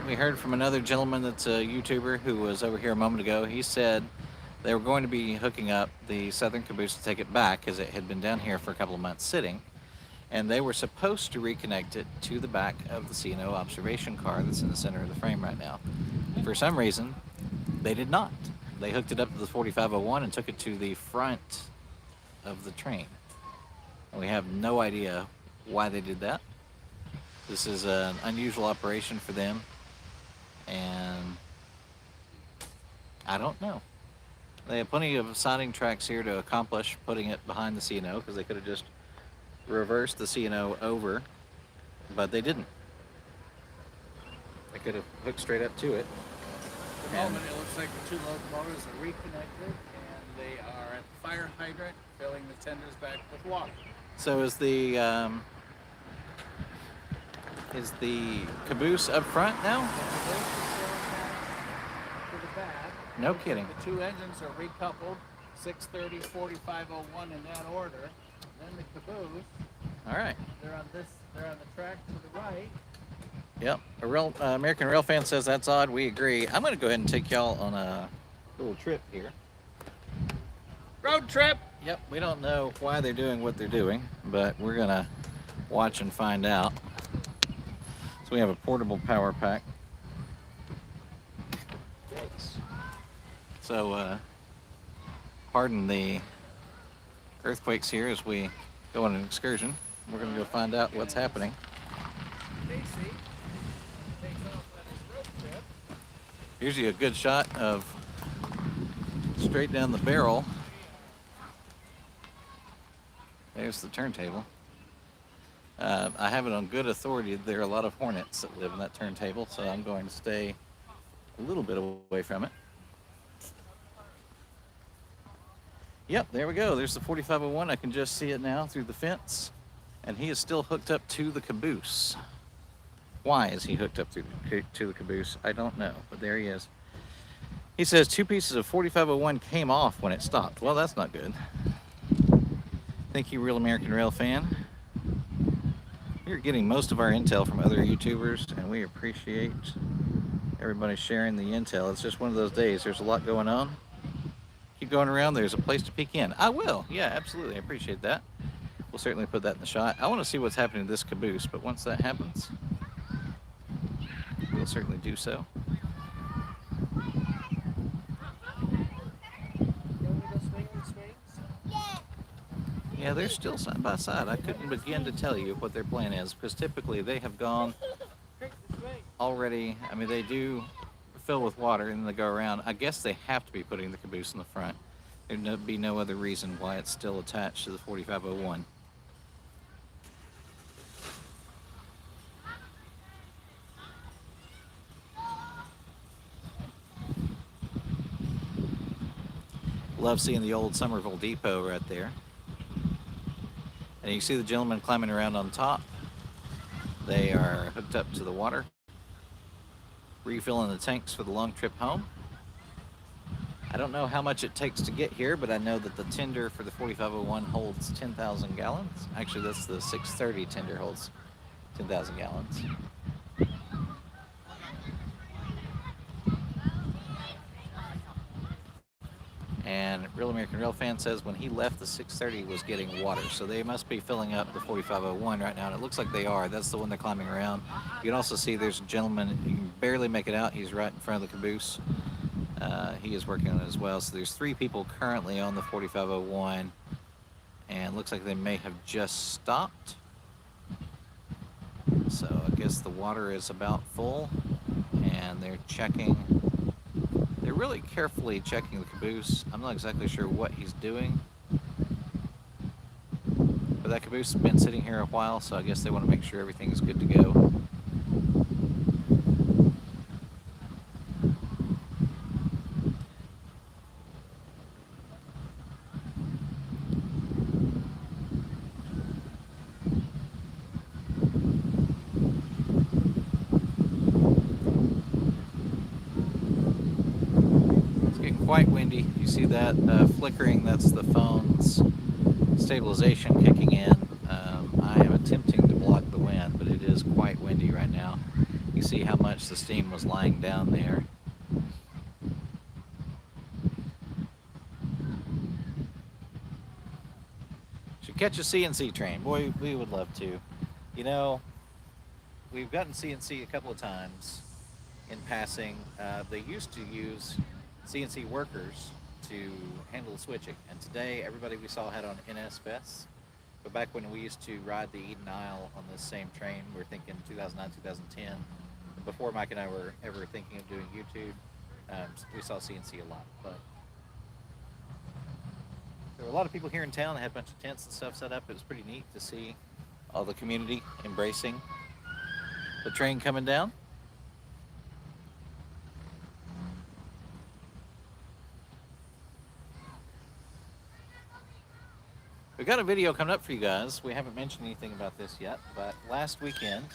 we heard from another gentleman that's a YouTuber who was over here a moment ago. He said they were going to be hooking up the Southern caboose to take it back as it had been down here for a couple of months sitting. And they were supposed to reconnect it to the back of the C&O observation car that's in the center of the frame right now. For some reason, they did not. They hooked it up to the 4501 and took it to the front of the train. And we have no idea why they did that. This is an unusual operation for them, and I don't know. They have plenty of siding tracks here to accomplish putting it behind the C&O, because they could have just reversed the C&O over, but they didn't. They could have hooked straight up to it. At the moment, it looks like the two locomotives are reconnected, and they are at the fire hydrant, filling the tenders back with water. So is the Is the caboose up front now? The caboose is going to the back. No kidding. The two engines are recoupled, 630, 4501 in that order. Then the caboose, All right. they're on the track to the right. Yep. A real American Rail fan says that's odd. We agree. I'm going to go ahead and take y'all on a little trip here. Road trip! Yep. We don't know why they're doing what they're doing, but we're going to watch and find out. So we have a portable power pack. So, pardon the earthquakes here as we go on an excursion. We're going to go find out what's happening. Casey takes off on his road trip. Here's you a good shot of straight down the barrel. There's the turntable. I have it on good authority. There are a lot of hornets that live in that turntable, so I'm going to stay a little bit away from it. Yep, there we go. There's the 4501. I can just see it now through the fence. And he is still hooked up to the caboose. Why is he hooked up to the caboose? I don't know, but there he is. He says 2 pieces of 4501 came off when it stopped. Well, that's not good. Thank you, Real American Rail fan. We're getting most of our intel from other YouTubers, and we appreciate everybody sharing the intel. It's just one of those days. There's a lot going on. Keep going around. There's a place to peek in. I will. Yeah, absolutely. I appreciate that. We'll certainly put that in the shot. I want to see what's happening to this caboose, but once that happens, we'll certainly do so. Yeah, they're still side by side. I couldn't begin to tell you what their plan is, because typically they have gone already. I mean, they do fill with water and then they go around. I guess they have to be putting the caboose in the front. There'd be no other reason why it's still attached to the 4501. Love seeing the old Summerville depot right there. And you see the gentleman climbing around on top. They are hooked up to the water, refilling the tanks for the long trip home. I don't know how much it takes to get here, but I know that the tender for the 4501 holds 10,000 gallons. Actually, that's the 630 tender holds 10,000 gallons. And Real American Rail fan says when he left, the 630 was getting water. So they must be filling up the 4501 right now. And it looks like they are. That's the one they're climbing around. You can also see there's a gentleman. You can barely make it out. He's right in front of the caboose. He is working on it as well. So there's 3 people currently on the 4501. And it looks like they may have just stopped. So I guess the water is about full. And they're checking. They're really carefully checking the caboose. I'm not exactly sure what he's doing. But that caboose has been sitting here a while, so I guess they want to make sure everything is good to go. Quite windy. You see that flickering? That's the phone's stabilization kicking in. I am attempting to block the wind, but it is quite windy right now. You see how much the steam was lying down there. Should catch a CNC train. Boy, we would love to. You know, we've gotten CNC a couple of times in passing. They used to use CNC workers to handle the switching, and today everybody we saw had on NS vests. But back when we used to ride the Eden Isle on this same train, we're thinking 2009, 2010, before Mike and I were ever thinking of doing YouTube, we saw CNC a lot. But there were a lot of people here in town that had a bunch of tents and stuff set up. It was pretty neat to see all the community embracing the train coming down. We've got a video coming up for you guys. We haven't mentioned anything about this yet, but last weekend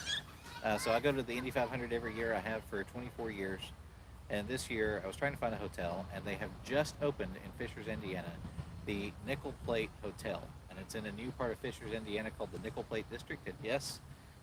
So I go to the Indy 500 every year. I have for 24 years. And this year, I was trying to find a hotel, and they have just opened in Fishers, Indiana, the Nickel Plate Hotel, and it's in a new part of Fishers, Indiana, called the Nickel Plate District. And yes,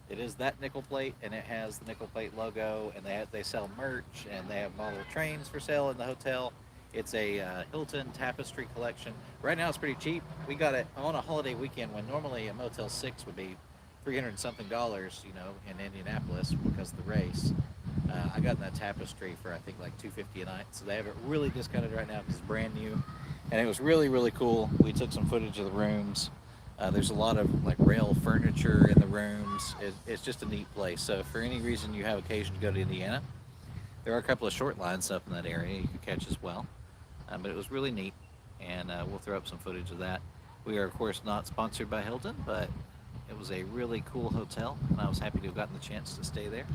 it is that nickel plate, and it has the nickel plate logo, and they sell merch, and they have model trains for sale in the hotel. It's a Hilton Tapestry collection. Right now, it's pretty cheap. We got it on a holiday weekend when normally a Motel 6 would be 300 and something dollars, in Indianapolis because of the race. I got that tapestry for I think like 250 a night, so they have it really discounted right now because it's brand new, and it was really really cool. We took some footage of the rooms. There's a lot of like rail furniture in the rooms. It's just a neat place. So if for any reason you have occasion to go to Indiana, there are a couple of short lines up in that area you can catch as well. But it was really neat, and we'll throw up some footage of that. We are of course not sponsored by Hilton, but it was a really cool hotel, and I was happy to have gotten the chance to stay there.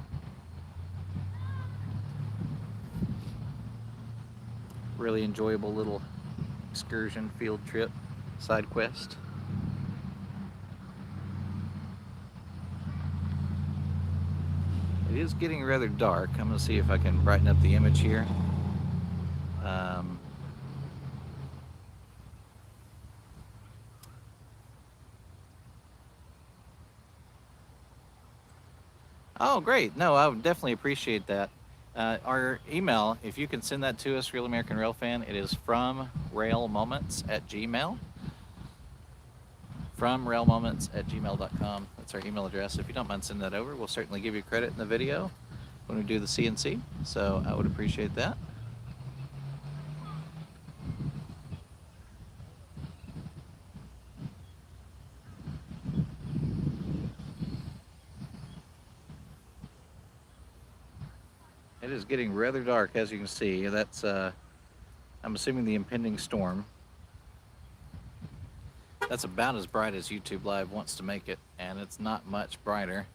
Really enjoyable little excursion, field trip, side quest. It is getting rather dark. I'm going to see if I can brighten up the image here. Oh, great. No, I would definitely appreciate that. Our email, if you can send that to us, Real American Rail Fan, it is fromrailmoments@gmail. Fromrailmoments@gmail.com. That's our email address. If you don't mind sending that over, we'll certainly give you credit in the video when we do the CNC. So I would appreciate that. It is getting rather dark, as you can see. That's, I'm assuming, the impending storm. That's about as bright as YouTube Live wants to make it, and it's not much brighter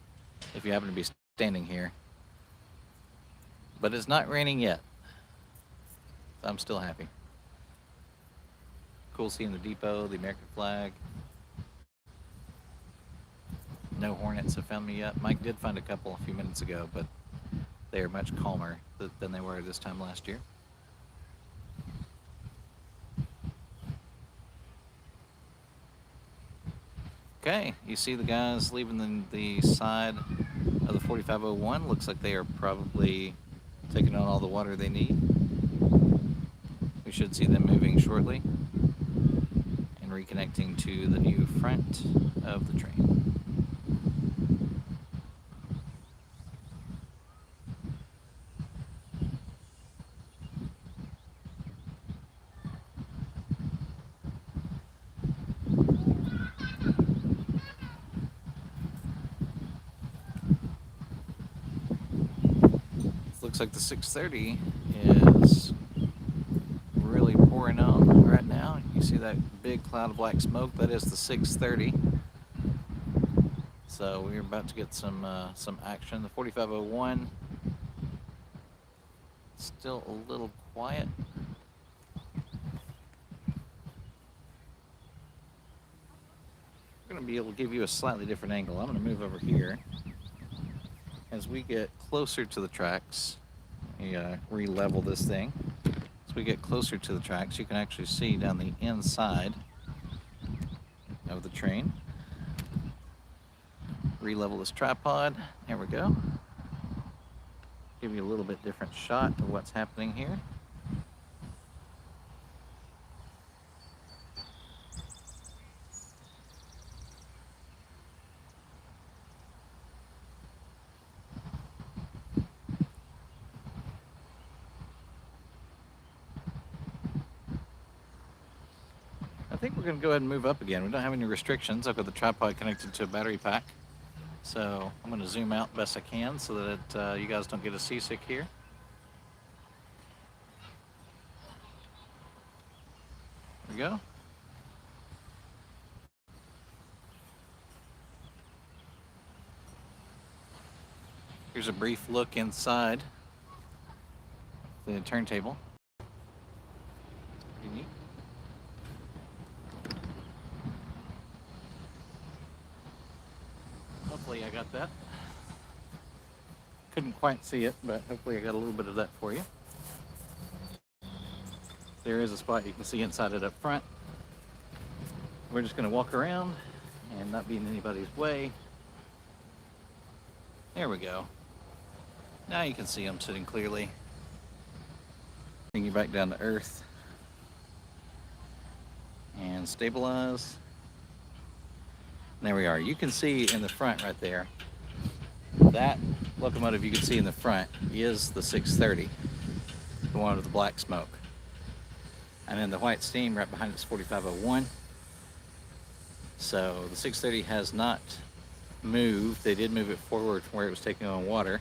if you happen to be standing here. But it's not raining yet. So I'm still happy. Cool seeing the depot, the American flag. No hornets have found me yet. Mike did find a couple a few minutes ago, but they are much calmer than they were this time last year. Okay, you see the guys leaving the side of the 4501. Looks like they are probably taking on all the water they need. We should see them moving shortly and reconnecting to the new front of the train. Looks like the 630 is really pouring on right now. You see that big cloud of black smoke? That is the 630. So we're about to get some action. The 4501 still a little quiet. We're going to be able to give you a slightly different angle. I'm going to move over here. As we get closer to the tracks, we re-level this thing. As we get closer to the tracks, you can actually see down the inside of the train. Re-level this tripod. There we go. Give you a little bit different shot of what's happening here. I think we're going to go ahead and move up again. We don't have any restrictions. I've got the tripod connected to a battery pack. So I'm going to zoom out best I can so that you guys don't get a seasick here. There we go. Here's a brief look inside the turntable. Pretty neat. Hopefully I got that. couldn't quite see it, but hopefully I got a little bit of that for you. There is a spot you can see inside it up front. We're just going to walk around and not be in anybody's way. There we go. Now you can see them sitting clearly. Bring you back down to earth and stabilize. And there we are. You can see in the front right there, that locomotive you can see in the front is the 630, the one with the black smoke. And then the white steam right behind it is 4501. So the 630 has not moved. They did move it forward from where it was taking on water.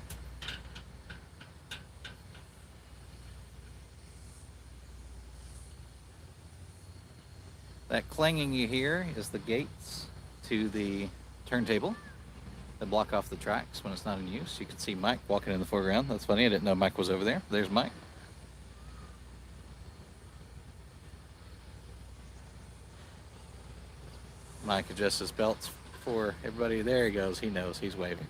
That clanging you hear is the gates to the turntable that block off the tracks when it's not in use. You can see Mike walking in the foreground. That's funny, I didn't know Mike was over there. There's Mike. Mike adjusts his belts for everybody. There he goes. He knows. He's waving.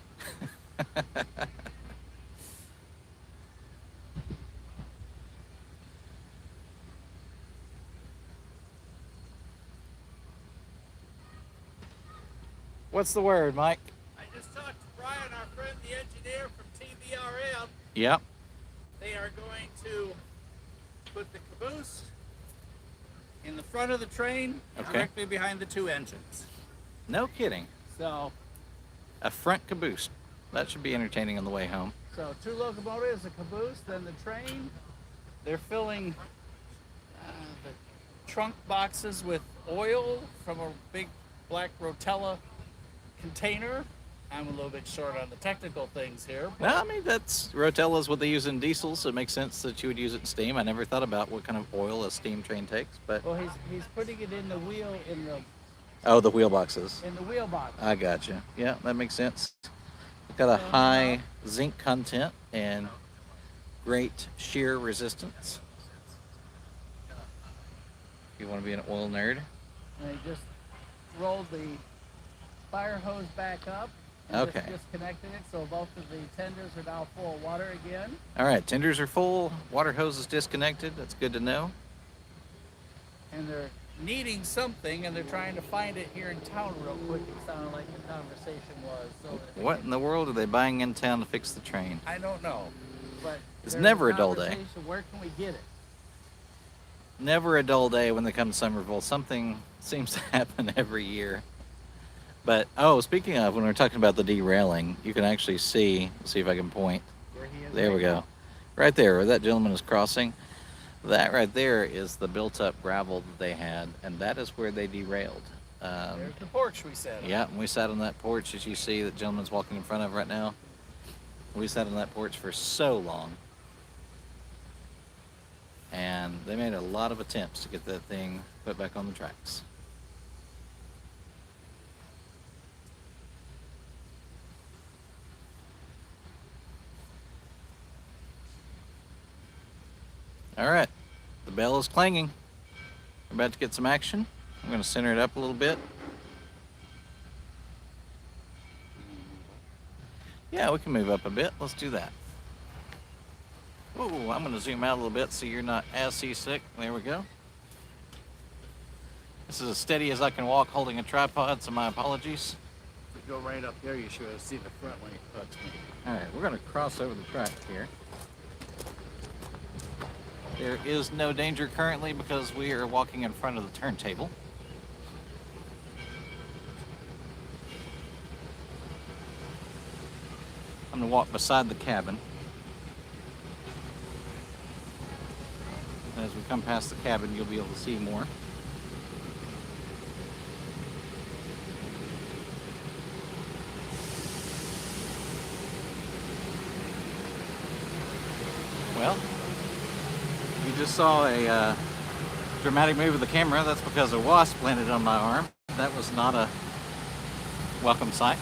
What's the word, Mike? I just talked to Brian, our friend, the engineer from TBRM. Yep. They are going to put the caboose in the front of the train, Okay. directly behind the two engines. No kidding. So, A front caboose. That should be entertaining on the way home. two locomotives, a caboose, then the train. They're filling the trunk boxes with oil from a big black Rotella container. I'm a little bit short on the technical things here. But No, I mean, that's Rotella is what they use in diesel, so it makes sense that you would use it in steam. I never thought about what kind of oil a steam train takes, but well, he's putting it in the wheel oh, the wheel boxes. in the wheel box. I gotcha. Yeah, that makes sense. It's got a high zinc content and great shear resistance. If you want to be an oil nerd. And they just rolled the fire hose back up. And Okay. Just disconnected it, so both of the tenders are now full of water again. All right, tenders are full. Water hose is disconnected. That's good to know. And they're needing something, and they're trying to find it here in town real quick. It sounded like the conversation was. So that What in the world are they buying in town to fix the train? I don't know, but It's there's never a dull day. conversation, where can we get it? Never a dull day when they come to Summerville. Something seems to happen every year. But, oh, speaking of, when we're talking about the derailing, you can actually see, let's see if I can point. Where he is There we right go. now. Right there, where that gentleman is crossing. That right there is the built-up gravel that they had, and that is where they derailed. There's the porch we said. Yeah, and we sat on that porch, as you see, that gentleman's walking in front of right now. We sat on that porch for so long. And they made a lot of attempts to get that thing put back on the tracks. All right, the bell is clanging. We're about to get some action. I'm going to center it up a little bit. Yeah, we can move up a bit. Let's do that. Ooh, I'm going to zoom out a little bit so you're not as seasick. There we go. This is as steady as I can walk holding a tripod, so my apologies. If you go right up there, you should see the front when you touch me. All right, we're going to cross over the track here. There is no danger currently because we are walking in front of the turntable. I'm going to walk beside the cabin. As we come past the cabin, you'll be able to see more. Well, you just saw a dramatic move of the camera. That's because a wasp landed on my arm. That was not a welcome sight.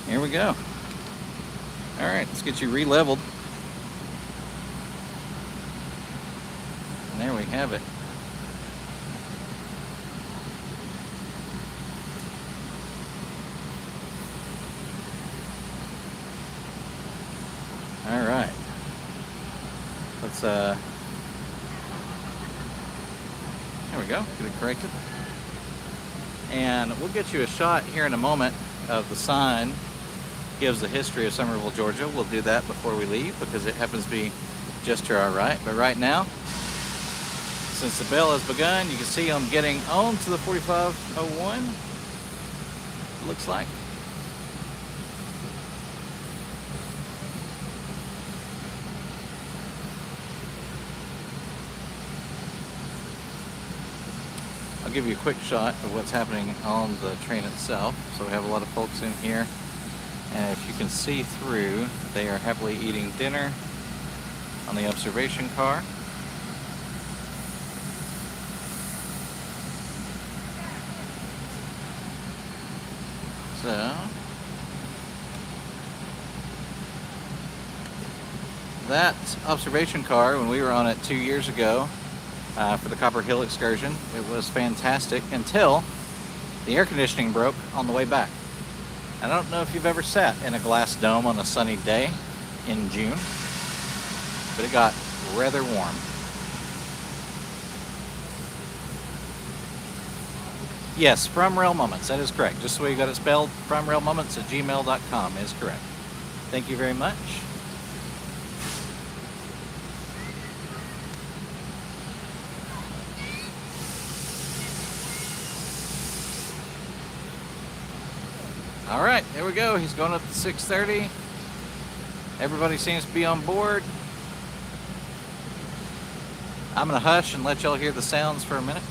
Here we go. All right, let's get you re-leveled. And there we have it. there we go, get it corrected. And we'll get you a shot here in a moment of the sign. Gives the history of Summerville, Georgia. We'll do that before we leave because it happens to be just to our right. But right now, since the bell has begun, you can see I'm getting on to the 4501. Looks like. I'll give you a quick shot of what's happening on the train itself. So we have a lot of folks in here. And if you can see through, they are happily eating dinner on the observation car. So, that observation car, when we were on it 2 years ago for the Copper Hill excursion, it was fantastic until the air conditioning broke on the way back. I don't know if you've ever sat in a glass dome on a sunny day in June, but it got rather warm. Yes, From Rail Moments, that is correct. Just the way you got it spelled, fromrailmoments@gmail.com is correct. Thank you very much. All right, there we go. He's going up to 6:30. Everybody seems to be on board. I'm going to hush and let y'all hear the sounds for a minute.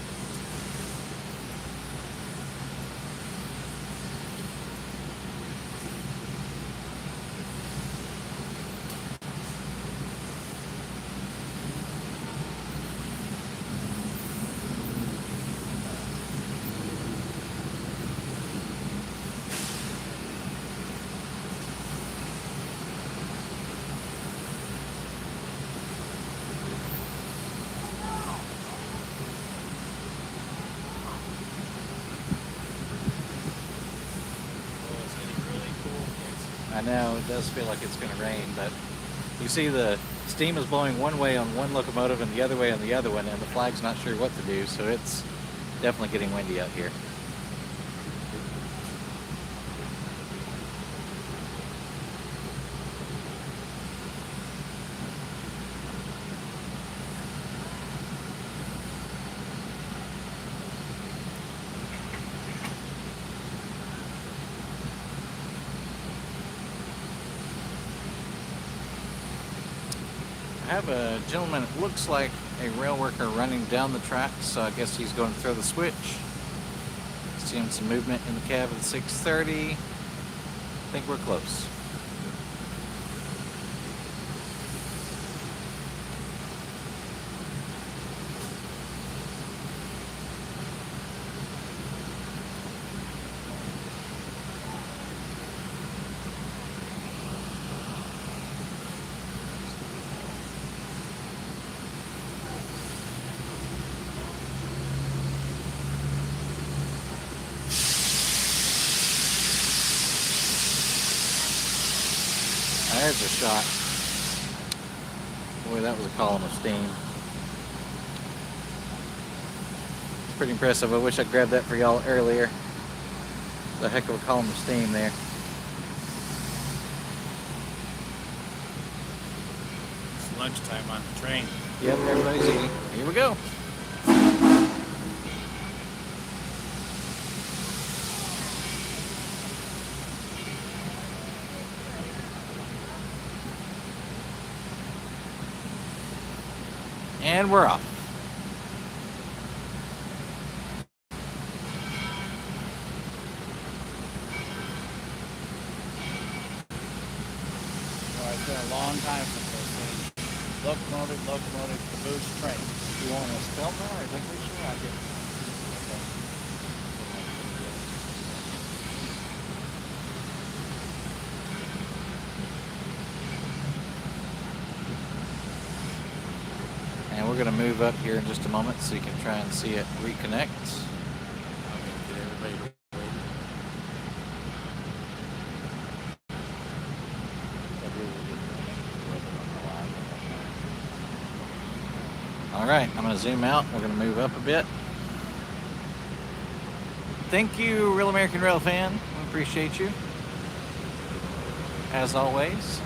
I know it does feel like it's going to rain, but you see the steam is blowing one way on one locomotive and the other way on the other one, and the flag's not sure what to do, so it's definitely getting windy out here. I have a gentleman, it looks like a rail worker running down the track, so I guess he's going to throw the switch. Seeing some movement in the cab at 6:30. I think we're close. There's a shot. Boy, that was a column of steam. It's pretty impressive. I wish I'd grabbed that for y'all earlier. The heck of a column of steam there. It's lunchtime on the train. Yep, everybody's eating. Here we go. And we're off. Well, it's been a long time since I've seen locomotive, caboose train. You want to spell that? I think we should. I did. And we're going to move up here in just a moment so you can try and see it reconnect. I'm going to get everybody ready. right, I'm going to zoom out. We're going to move up a bit. Thank you, Real American Rail fan. We appreciate you, as always.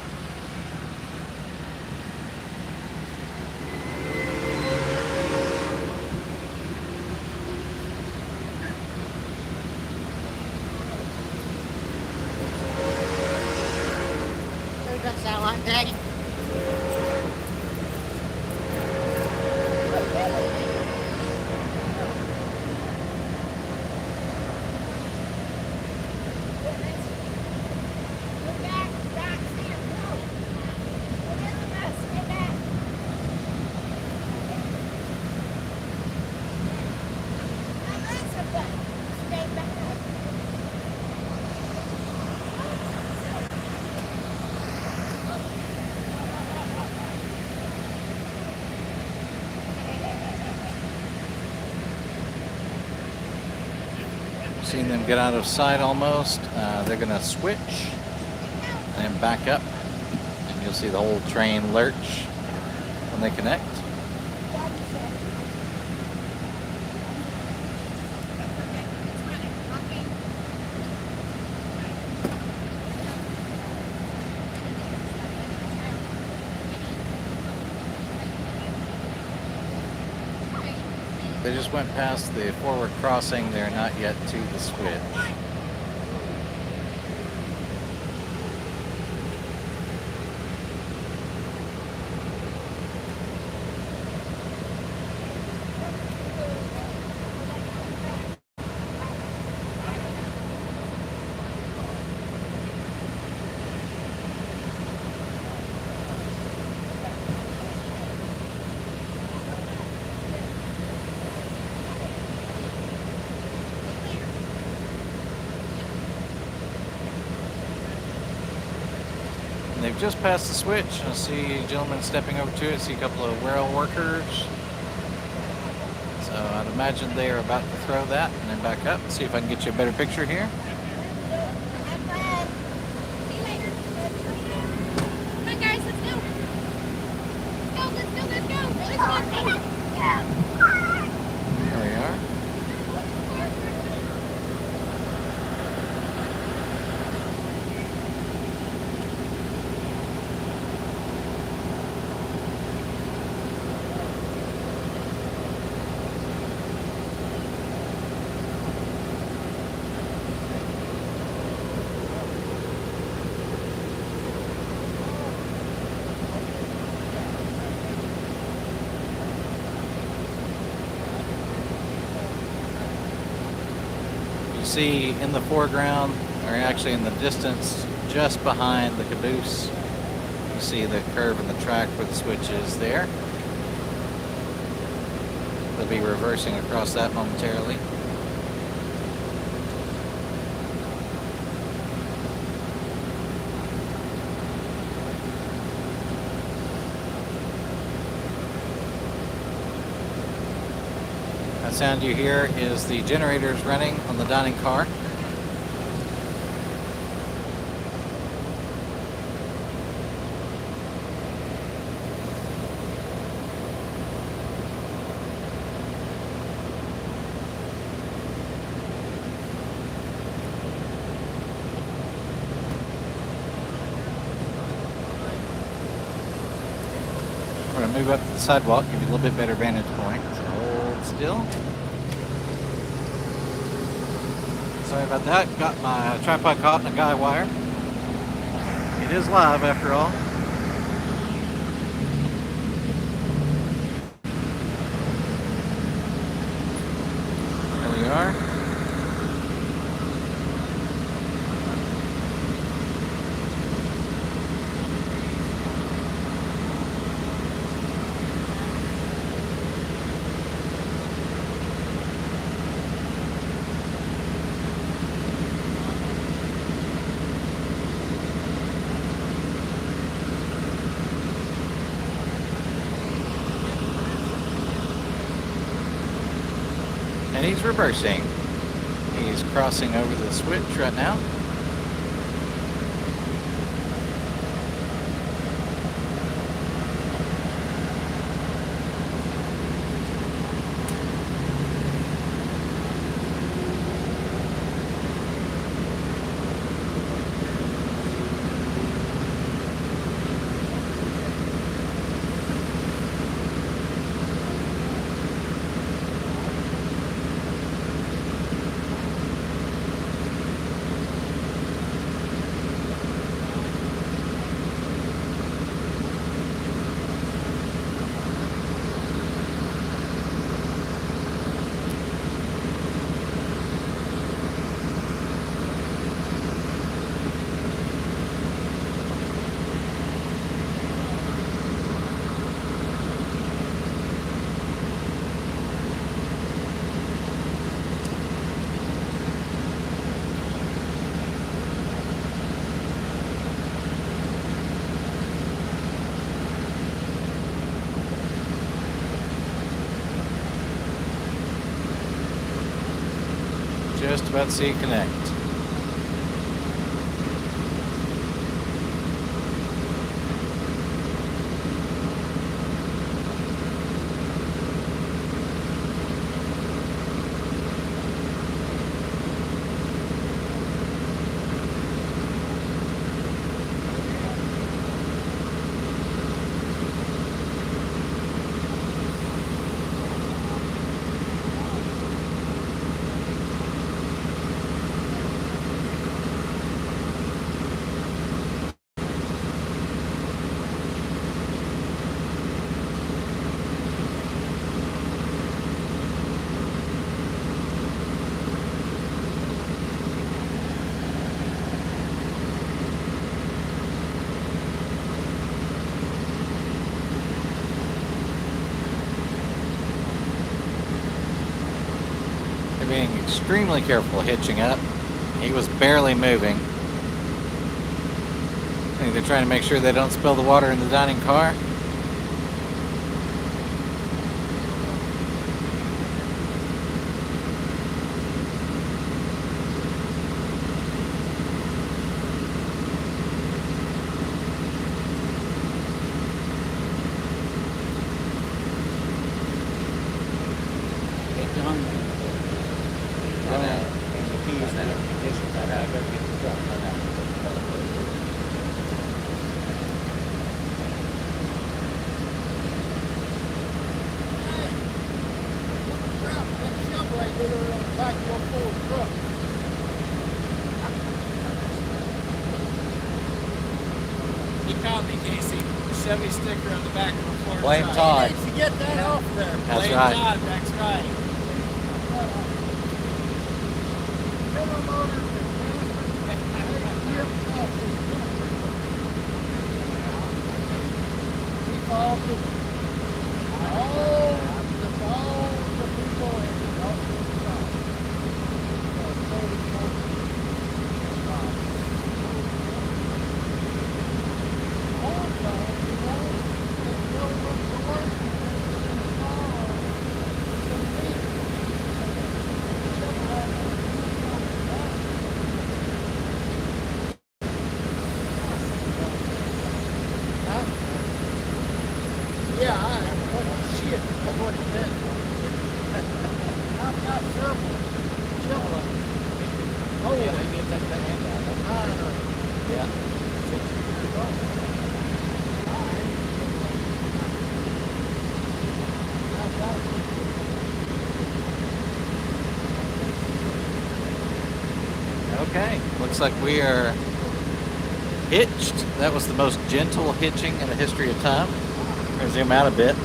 Doesn't sound like Daddy. Seeing them get out of sight almost. They're going to switch and then back up. And you'll see the whole train lurch when they connect. They just went past the forward crossing. They're not yet to the switch. They've just passed the switch. I see a gentleman stepping over to it. See a couple of rail workers. So I'd imagine they are about to throw that and then back up. See if I can get you a better picture here. Come on, guys, let's go. Let's go. There we are. See in the foreground, or actually in the distance, just behind the caboose, you see the curve in the track where the switch is there. They'll be reversing across that momentarily. That sound you hear is the generators running on the dining car. We're going to move up to the sidewalk, give you a little bit better vantage point. So hold still. Sorry about that. Got my tripod caught in a guy wire. It is live after all. There we are. And he's reversing. He's crossing over the switch right now. Just about to see it connect. They're being extremely careful hitching up. He was barely moving. I think they're trying to make sure they don't spill the water in the dining car. He caught me, Casey. The Chevy sticker on the back of the floor. Blame Todd. To get that off there. That's Blame right. Todd, that's right. Okay, looks like we are hitched. That was the most gentle hitching in the history of time. We're going to zoom out a bit.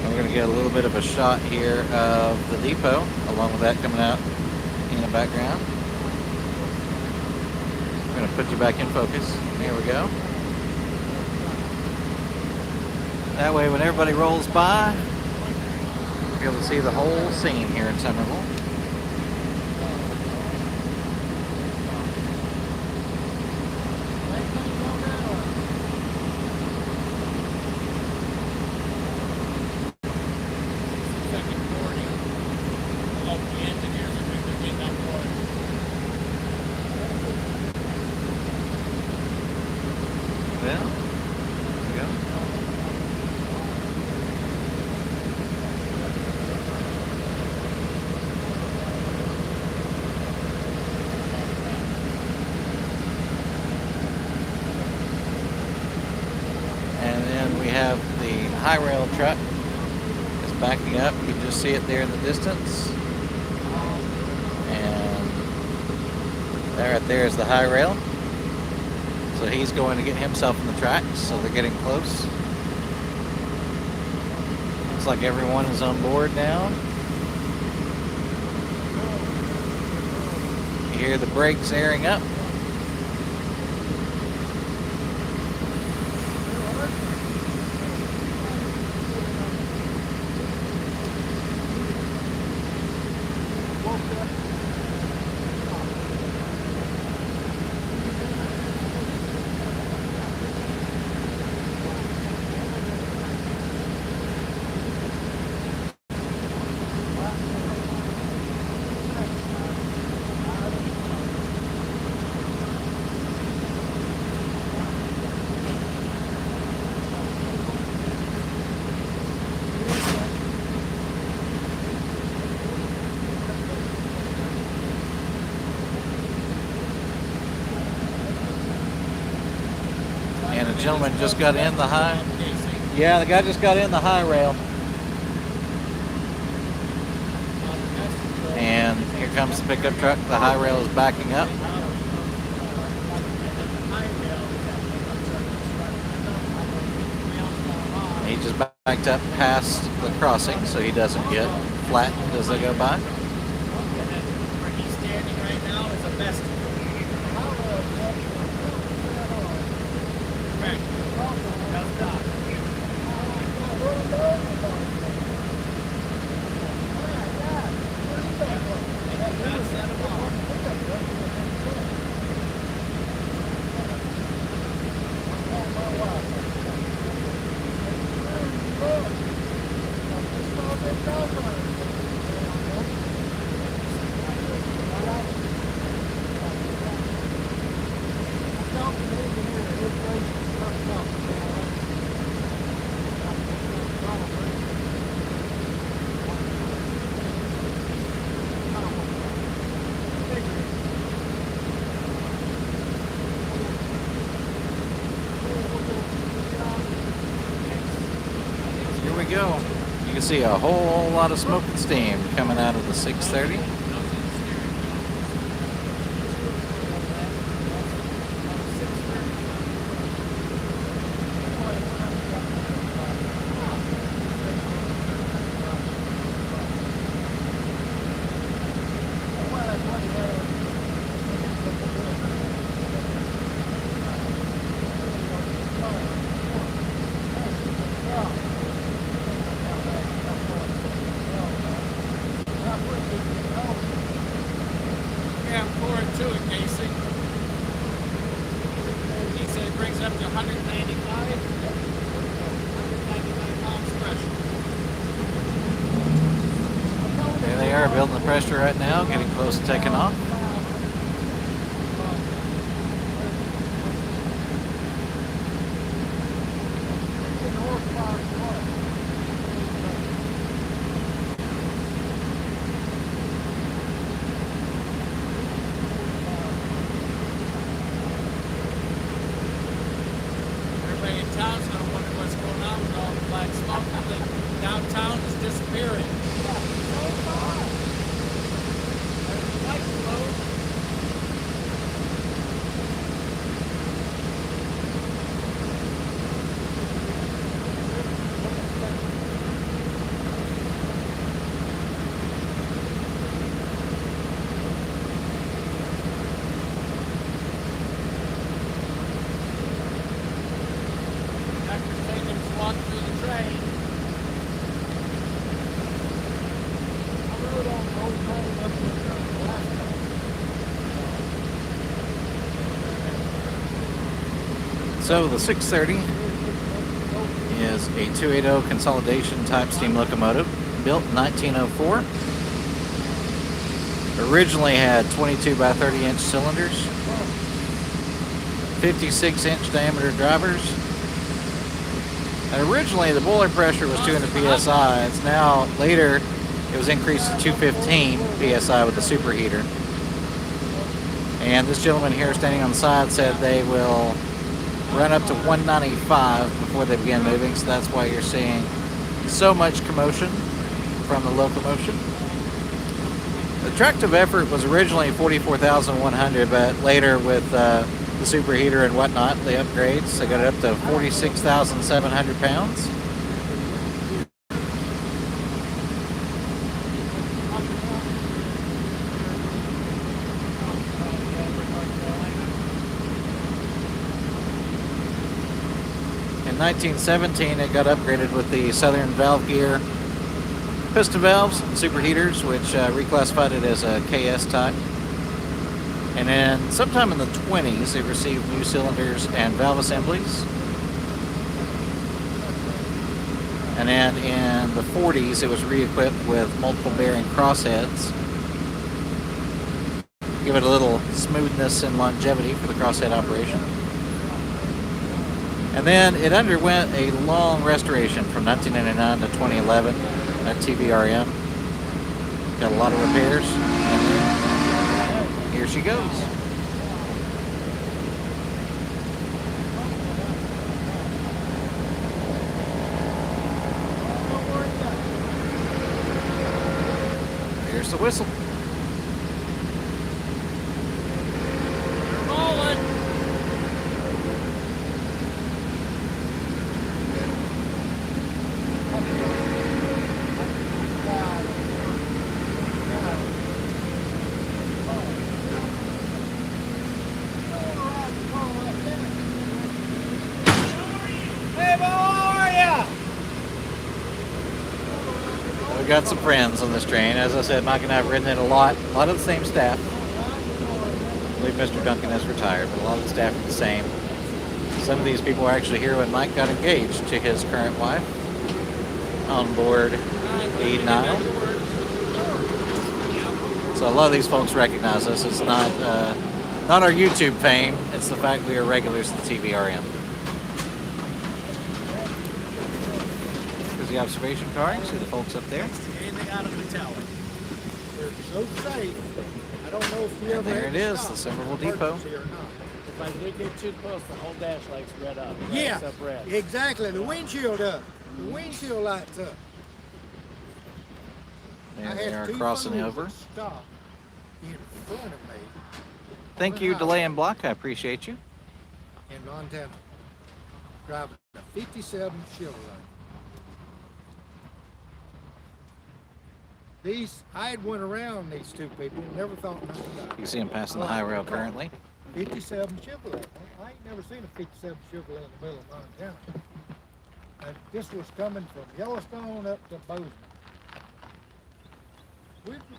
And we're going to get a little bit of a shot here of the depot, along with that coming out in the background. I'm going to put you back in focus. There we go. That way, when everybody rolls by, you'll be able to see the whole scene here in Summerville. Well, there we go. And then we have the high rail truck. It's backing up. You can just see it there in the distance. And there, right there is the high rail. So he's going to get himself in the tracks, so they're getting close. Looks like everyone is on board now. You hear the brakes airing up. gentleman just got in the high. Yeah, the guy just got in the high rail. And here comes the pickup truck. The high rail is backing up. He just backed up past the crossing so he doesn't get flattened as they go by. Where he's standing right now is a best. Here we go. You can see a whole lot of smoke and steam coming out of the 630. Yeah, I'm pouring to it, Casey. He said it brings up to 195. 199 pounds pressure. There they are building the pressure right now, getting close to taking off. Everybody in town's gonna wonder what's going on with all the black smoke. I think downtown is disappearing. After taking this walk through the train. So the 630 is a 280 consolidation type steam locomotive built in 1904. Originally had 22 by 30 inch cylinders, 56 inch diameter drivers, and originally the boiler pressure was 200 psi. It's now later it was increased to 215 psi with the superheater. And this gentleman here standing on the side said they will run up to 195 before they begin moving, so that's why you're seeing so much commotion from the locomotion. The tractive effort was originally 44,100, but later with the superheater and whatnot, the upgrades, they got it up to 46,700 pounds. In 1917, it got upgraded with the Southern valve gear, piston valves, superheaters, which reclassified it as a KS type. And then sometime in the 20s, it received new cylinders and valve assemblies. And then in the 40s, it was re-equipped with multiple bearing crossheads. Give it a little smoothness and longevity for the crosshead operation. And then it underwent a long restoration from 1999 to 2011 at TVRM. Got a lot of repairs. And here she goes. There's the whistle. Rolling. Hey, boy, how are ya? We got some friends on this train. As I said, Mike and I have ridden it a lot of the same staff. I believe Mr. Duncan has retired, but a lot of the staff are the same. Some of these people were actually here when Mike got engaged to his current wife on board the Nile. So a lot of these folks recognize us. It's not our YouTube fame. It's the fact we are regulars at the TVRM. There's the observation car. You see the folks up there. Anything out of the tower. They're so safe. I don't know if you And ever there had it to is, stop the Summerville for Depot. emergency or not. If I did get too close, the whole dash lights red up. Yeah, Lights up red. exactly. The windshield up. The windshield lights up. There I they had are two crossing fools over. stop in front of me Thank you, Delay and Block. I appreciate you. in Montana, driving a 57 Chevrolet. I had went around these two people, never thought nothing about it. You see them passing the high rail currently. 57 Chevrolet. I ain't never seen a 57 Chevrolet in the middle of Montana. And this was coming from Yellowstone up to Bozeman.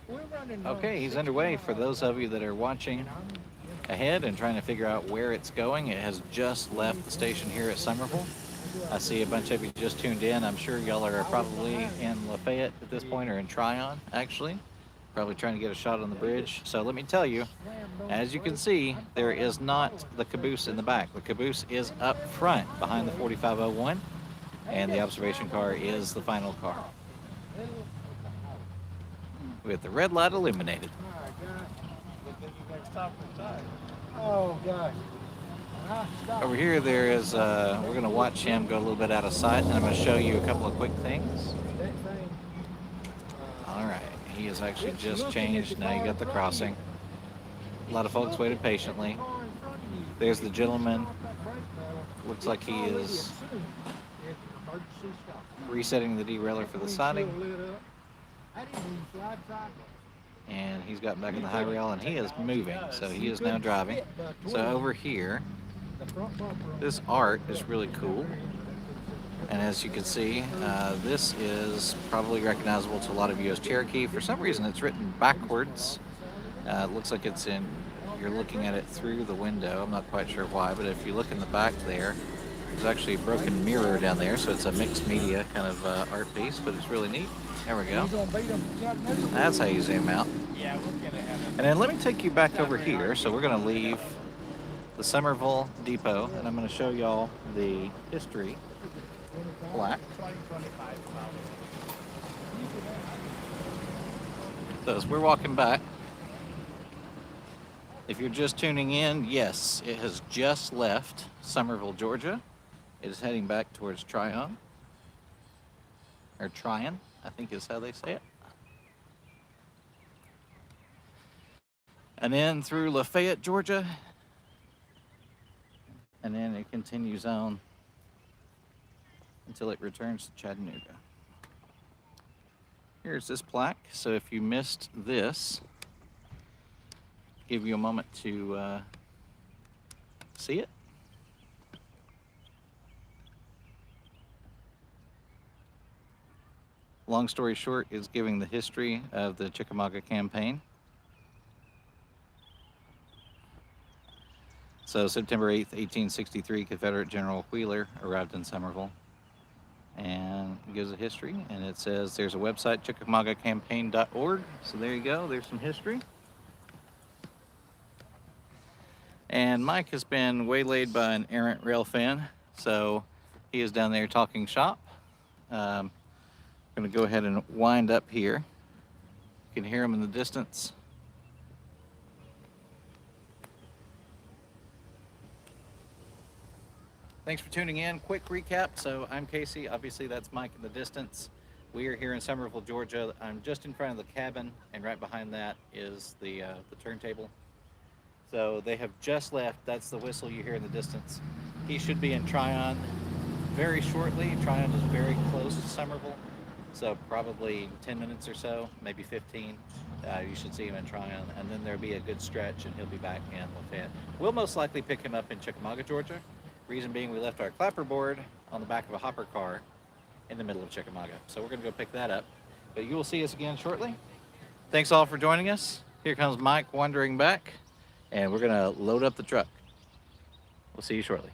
We're running. Okay, he's underway. For those of you that are watching ahead and trying to figure out where it's going, it has just left the station here at Summerville. I see a bunch of you just tuned in. I'm sure y'all are probably in Lafayette at this point, or in Tryon, actually. Probably trying to get a shot on the bridge. So let me tell you, as you can see, there is not the caboose in the back. The caboose is up front behind the 4501, and the observation car is the final car, with the red light illuminated. Oh gosh. Over here, there is, we're going to watch him go a little bit out of sight, and I'm going to show you a couple of quick things. All right, he has actually just changed. Now you got the crossing. A lot of folks waited patiently. There's the gentleman. Looks like he is resetting the derailleur for the siding. And he's gotten back in the high rail, and he is moving, so he is now driving. So over here, this art is really cool. And as you can see, this is probably recognizable to a lot of you as Cherokee. For some reason, it's written backwards. It looks like it's in, you're looking at it through the window. I'm not quite sure why, but if you look in the back there, there's actually a broken mirror down there, so it's a mixed media kind of art piece, but it's really neat. There we go. That's how you zoom out. And then let me take you back over here. So we're going to leave the Summerville Depot, and I'm going to show y'all the history plaque. So as we're walking back, if you're just tuning in, yes, it has just left Summerville, Georgia. It is heading back towards Tryon, or Tryon, I think is how they say it. And then through Lafayette, Georgia, and then it continues on until it returns to Chattanooga. Here's this plaque. So if you missed this, give you a moment to see it. Long story short, is giving the history of the Chickamauga campaign. So September 8th, 1863, Confederate General Wheeler arrived in Summerville, and it gives a history, and it says there's a website, ChickamaugAcampaign.org. So there you go, there's some history. And Mike has been waylaid by an errant rail fan, so he is down there talking shop. I'm going to go ahead and wind up here. You can hear him in the distance. Thanks for tuning in. Quick recap. So I'm Casey. Obviously, that's Mike in the distance. We are here in Summerville, Georgia. I'm just in front of the cabin, and right behind that is the turntable. So they have just left. That's the whistle you hear in the distance. He should be in Tryon very shortly. Tryon is very close to Summerville, so probably 10 minutes or so, maybe 15. You should see him in Tryon, and then there'll be a good stretch, and he'll be back in Lafayette. We'll most likely pick him up in Chickamauga, Georgia. Reason being, we left our clapperboard on the back of a hopper car in the middle of Chickamauga, so we're going to go pick that up. But you will see us again shortly. Thanks all for joining us. Here comes Mike wandering back, and we're going to load up the truck. We'll see you shortly.